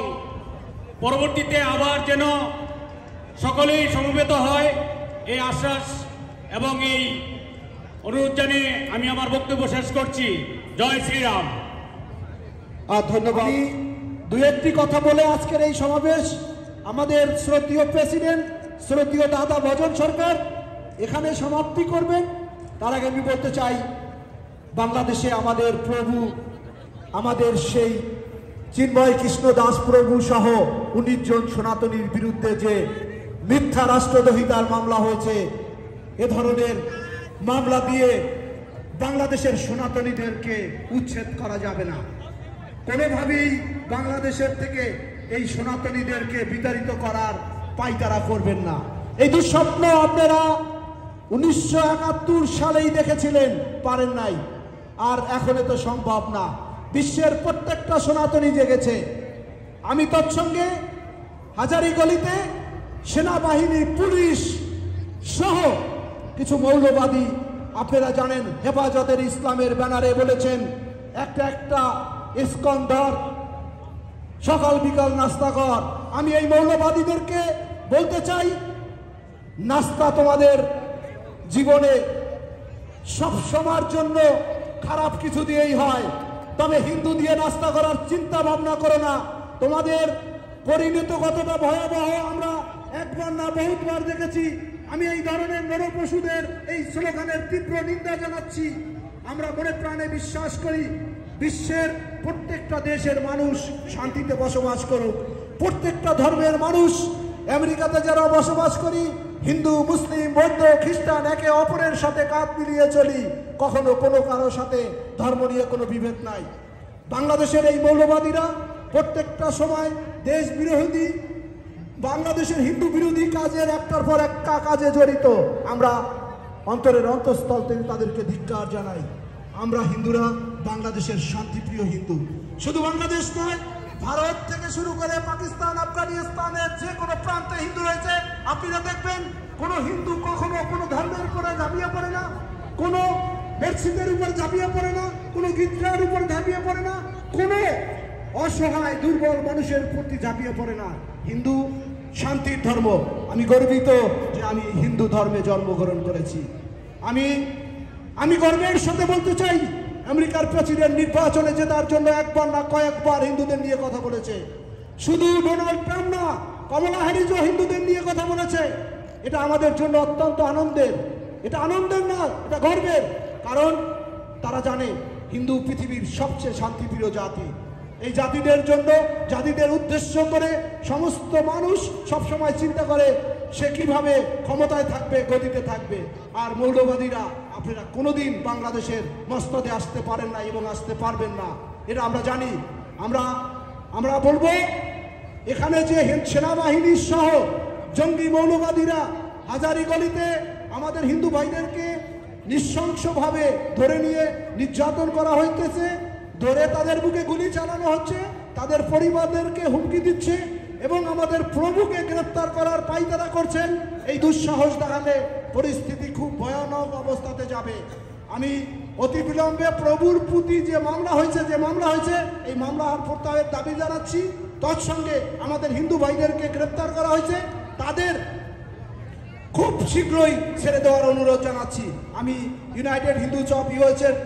S18: পরবর্তীতে আবার যেন সকলেই সমবেত হয় এই আশ্বাস এবং এই অনুরোধ জানিয়ে আমি আমার বক্তব্য শেষ করছি। জয় শ্রীরাম।
S1: ধন্যবাদ। দুই একটি কথা বলে আজকের এই সমাবেশ আমাদের শ্রদ্ধেয় প্রেসিডেন্ট শ্রদ্ধেয় দাদা ভজন সরকার এখানে সমাপ্তি করবেন। তার আগে আমি বলতে চাই, বাংলাদেশে আমাদের প্রভু, আমাদের সেই চিন্ময় কৃষ্ণ দাস প্রভু সহ 19 জন সনাতনীর বিরুদ্ধে যে মিথ্যা রাষ্ট্রদ্রোহিতার মামলা হয়েছে, এ ধরনের মামলা দিয়ে বাংলাদেশের সনাতনীদেরকে উচ্ছেদ করা যাবে না। কোনোভাবেই বাংলাদেশের থেকে এই সনাতনীদেরকে বিতাড়িত করার পায়তারা করবেন না। এই দুঃস্বপ্ন আপনারা 1971 সালেই দেখেছিলেন, পারেন নাই। আর এখন তো সম্ভব না। বিশ্বের প্রত্যেকটা সনাতনী জেগেছে। আমি তৎসঙ্গে হাজারীগলিতে সেনাবাহিনী, পুলিশ সহ কিছু মৌলবাদী, আপনারা জানেন, হেফাজতের ইসলামের ব্যানারে বলেছেন একটা ইসকন ধর, সকাল বিকাল নাস্তা কর। আমি এই মৌলবাদীদেরকে বলতে চাই, নাস্তা তোমাদের জীবনে সব সময়ের জন্য খারাপ কিছু দিয়েই হয়, তবে হিন্দু দিয়ে নাস্তা করার চিন্তা ভাবনা করো না। তোমাদের পরিণত কতটা ভয়াবহ আমরা একবার না বহুতবার দেখেছি। আমি এই ধরনের নরপশুদের এই স্লোগানের তীব্র নিন্দা জানাচ্ছি। আমরা মনে প্রাণে বিশ্বাস করি বিশ্বের প্রত্যেকটা দেশের মানুষ শান্তিতে বসবাস করুক, প্রত্যেকটা ধর্মের মানুষ। আমেরিকাতে যারা বসবাস করি, হিন্দু, মুসলিম, বৌদ্ধ, খ্রিস্টান, একে অপরের সাথে কাঁধ মিলিয়ে চলি, কখনো কোনো কারোর সাথে ধর্ম নিয়ে কোনো বিভেদ নাই। বাংলাদেশের এই মৌলবাদীরা প্রত্যেকটা সময় দেশ বিরোধী, বাংলাদেশের হিন্দু বিরোধী কাজের একটার পর একটা কাজে জড়িত। আমরা অন্তরের অন্তঃস্থল থেকে তাদেরকে ধিক্কার জানাই। আমরা হিন্দুরা বাংলাদেশের শান্তিপ্রিয় হিন্দু। শুধু বাংলাদেশ নয়, ভারত থেকে শুরু করে পাকিস্তান, আফগানিস্তানের যে কোনো প্রান্তে হিন্দু রয়েছে। আপনারা দেখবেন কোনো হিন্দু কখনো কোনো ধর্মের উপরে ঝাঁপিয়ে পড়ে না, কোনো মসজিদের উপর ঝাঁপিয়ে পড়ে না, কোনো গির্জার উপর ঝাঁপিয়ে পড়ে না, কোনো অসহায় দুর্বল মানুষের প্রতি ঝাঁপিয়ে পড়ে না। হিন্দু শান্তির ধর্ম। আমি গর্বিত যে আমি হিন্দু ধর্মে জন্মগ্রহণ করেছি। আমি গর্বের সাথে বলতে চাই, আমেরিকার প্রেসিডেন্ট নির্বাচনে জেতার জন্য একবার না কয়েকবার হিন্দুদের নিয়ে কথা বলেছে। শুধু ডোনাল্ড ট্রাম্প না, কমলা হ্যারিসও হিন্দুদের নিয়ে কথা বলেছে। এটা আমাদের জন্য অত্যন্ত আনন্দের। এটা আনন্দের না, এটা গর্বের। কারণ তারা জানে হিন্দু পৃথিবীর সবচেয়ে শান্তিপ্রিয় জাতি। এই জাতিদের জন্য, জাতিদের উদ্দেশ্য করে সমস্ত মানুষ সবসময় চিন্তা করে সে কিভাবে ক্ষমতায় থাকবে, গদিতে থাকবে। আর মৌলবাদীরা, আপনারা কোনোদিন বাংলাদেশের মস্তদে আসতে পারেন না এবং আসতে পারবেন না, এটা আমরা জানি। আমরা বলবো, এখানে যে সেনাবাহিনী সহ জঙ্গি মৌলবাদীরা হাজারীগলিতে আমাদের হিন্দু ভাইদেরকে নৃশংসভাবে ধরে নিয়ে নির্যাতন করা হইতেছে, ধরে তাদের বুকে গুলি চালানো হচ্ছে, তাদের পরিবারদেরকে হুমকি দিচ্ছে এবং আমাদের প্রভুকে গ্রেফতার করার পায়তারা করছেন। এই দুঃসাহস দেখালে পরিস্থিতি খুব ভয়ানক অবস্থাতে যাবে। আমি অতি বিলম্বে প্রভুর প্রতি যে মামলা হয়েছে এই মামলার প্রত্যাহারের দাবি জানাচ্ছি। তৎসঙ্গে আমাদের হিন্দু ভাইদেরকে গ্রেফতার করা হয়েছে, তাদের খুব শীঘ্রই ছেড়ে দেওয়ার অনুরোধ জানাচ্ছি। আমি ইউনাইটেড হিন্দু চপ ইউএসএর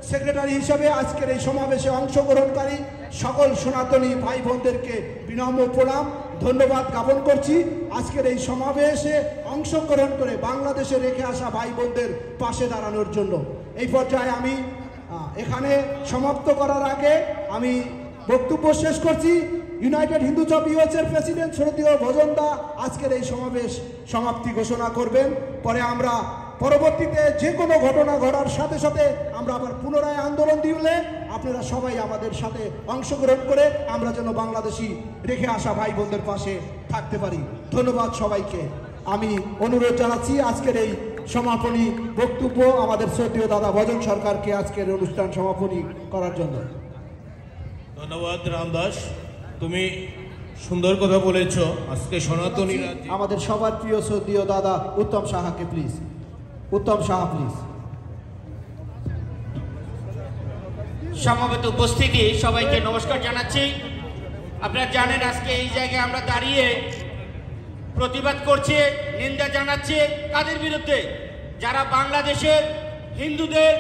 S1: সেক্রেটারি হিসেবে আজকের এই সমাবেশে অংশগ্রহণকারী সকল সনাতনী ভাই বোনদেরকে বিনম্র প্রণাম, ধন্যবাদ জ্ঞাপন করছি। আজকের এই সমাবেশে অংশগ্রহণ করে বাংলাদেশে রেখে আসা ভাই বোনদের পাশে দাঁড়ানোর জন্য এই পর্যায়ে আমি এখানে সমাপ্ত করার আগে আমি বক্তব্য শেষ করছি। ইউনাইটেড হিন্দু চপ ইউএসএর প্রেসিডেন্ট শ্রদ্ধেয় ভজনদা আজকের এই সমাবেশ সমাপ্তি ঘোষণা করবেন। পরে আমরা পরবর্তীতে যে কোনো ঘটনা ঘটার সাথে সাথে আমরা আবার পুনরায় আন্দোলন দিলে আপনারা সবাই আমাদের সাথে অংশগ্রহণ করে আমরা যেন বাংলাদেশি রেখে আসা ভাই বোনদের পাশে থাকতে পারি। ধন্যবাদ সবাইকে। আমি অনুরোধ জানাচ্ছি আজকের এই সমাপনী বক্তব্য আমাদের শ্রদ্ধেয় দাদা ভজন সরকারকে আজকের অনুষ্ঠান সমাপনী করার জন্য।
S4: ধন্যবাদ রামদাস, তুমি সুন্দর কথা বলেছ। আজকে সনাতনীরা
S1: আমাদের সবার প্রিয় শ্রদ্ধেয় দাদা উত্তম সাহাকে প্লিজ, উত্তম সাহা প্লিজ।
S19: সমবেত উপস্থিতি সবাইকে নমস্কার জানাচ্ছি। আপনারা জানেন আজকে এই জায়গায় আমরা দাঁড়িয়ে প্রতিবাদ করছি, নিন্দা জানাচ্ছি কাদের বিরুদ্ধে? যারা বাংলাদেশের হিন্দুদের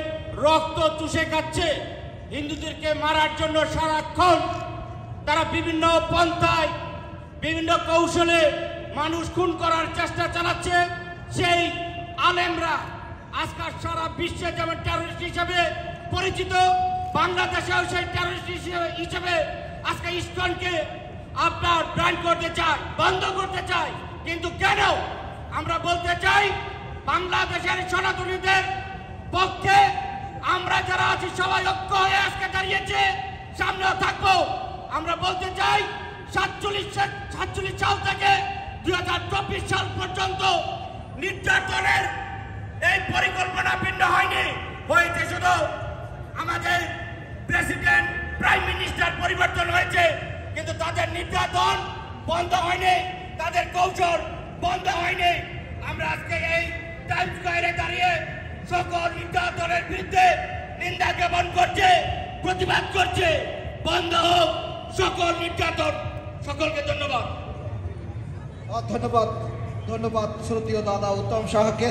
S19: রক্ত চুষে খাচ্ছে, হিন্দুদেরকে মারার জন্য সারাক্ষণ তারা বিভিন্ন পন্থায় বিভিন্ন কৌশলে মানুষ খুন করার চেষ্টা চালাচ্ছে। সেই আলেমরা আজকাল সারা বিশ্বে যেমন টেররিস্ট হিসেবে পরিচিত, বাংলাদেশেও সেই টেররিস্ট হিসেবে আজকে ইসকনকে আপনার ব্যান করতে চায়, বন্ধ করতে চায়। কিন্তু কেন? আমরা বলতে চাই বাংলাদেশের সনাতনীদের পক্ষে আমরা যারা আছি সবাই ঐক্য হয়ে আজকে দাঁড়িয়েছে, সামনেও থাকবো। আমরা বলতে চাই 47 সাল থেকে 2024 সাল পর্যন্ত নির্যাতনের এই পরিকল্পনা ভিন্ন হয়নি, হয়েছে শুধু আমাদের প্রেসিডেন্ট প্রাইম মিনিস্টার পরিবর্তন হয়েছে, কিন্তু তাদের নির্যাতন বন্ধ হয়নি, তাদের কৌশল বন্ধ হয়নি। আমরা আজকে এই টাইমস স্কয়ারে দাঁড়িয়ে সকল নির্যাতনের বিরুদ্ধে নিন্দা জ্ঞাপন করছে, প্রতিবাদ করছে। বন্ধ হোক সকল নির্যাতন। সকলকে ধন্যবাদ।
S1: ধন্যবাদ ধন্যবাদ শ্রদ্ধেয় দাদা উত্তম সাহাকে।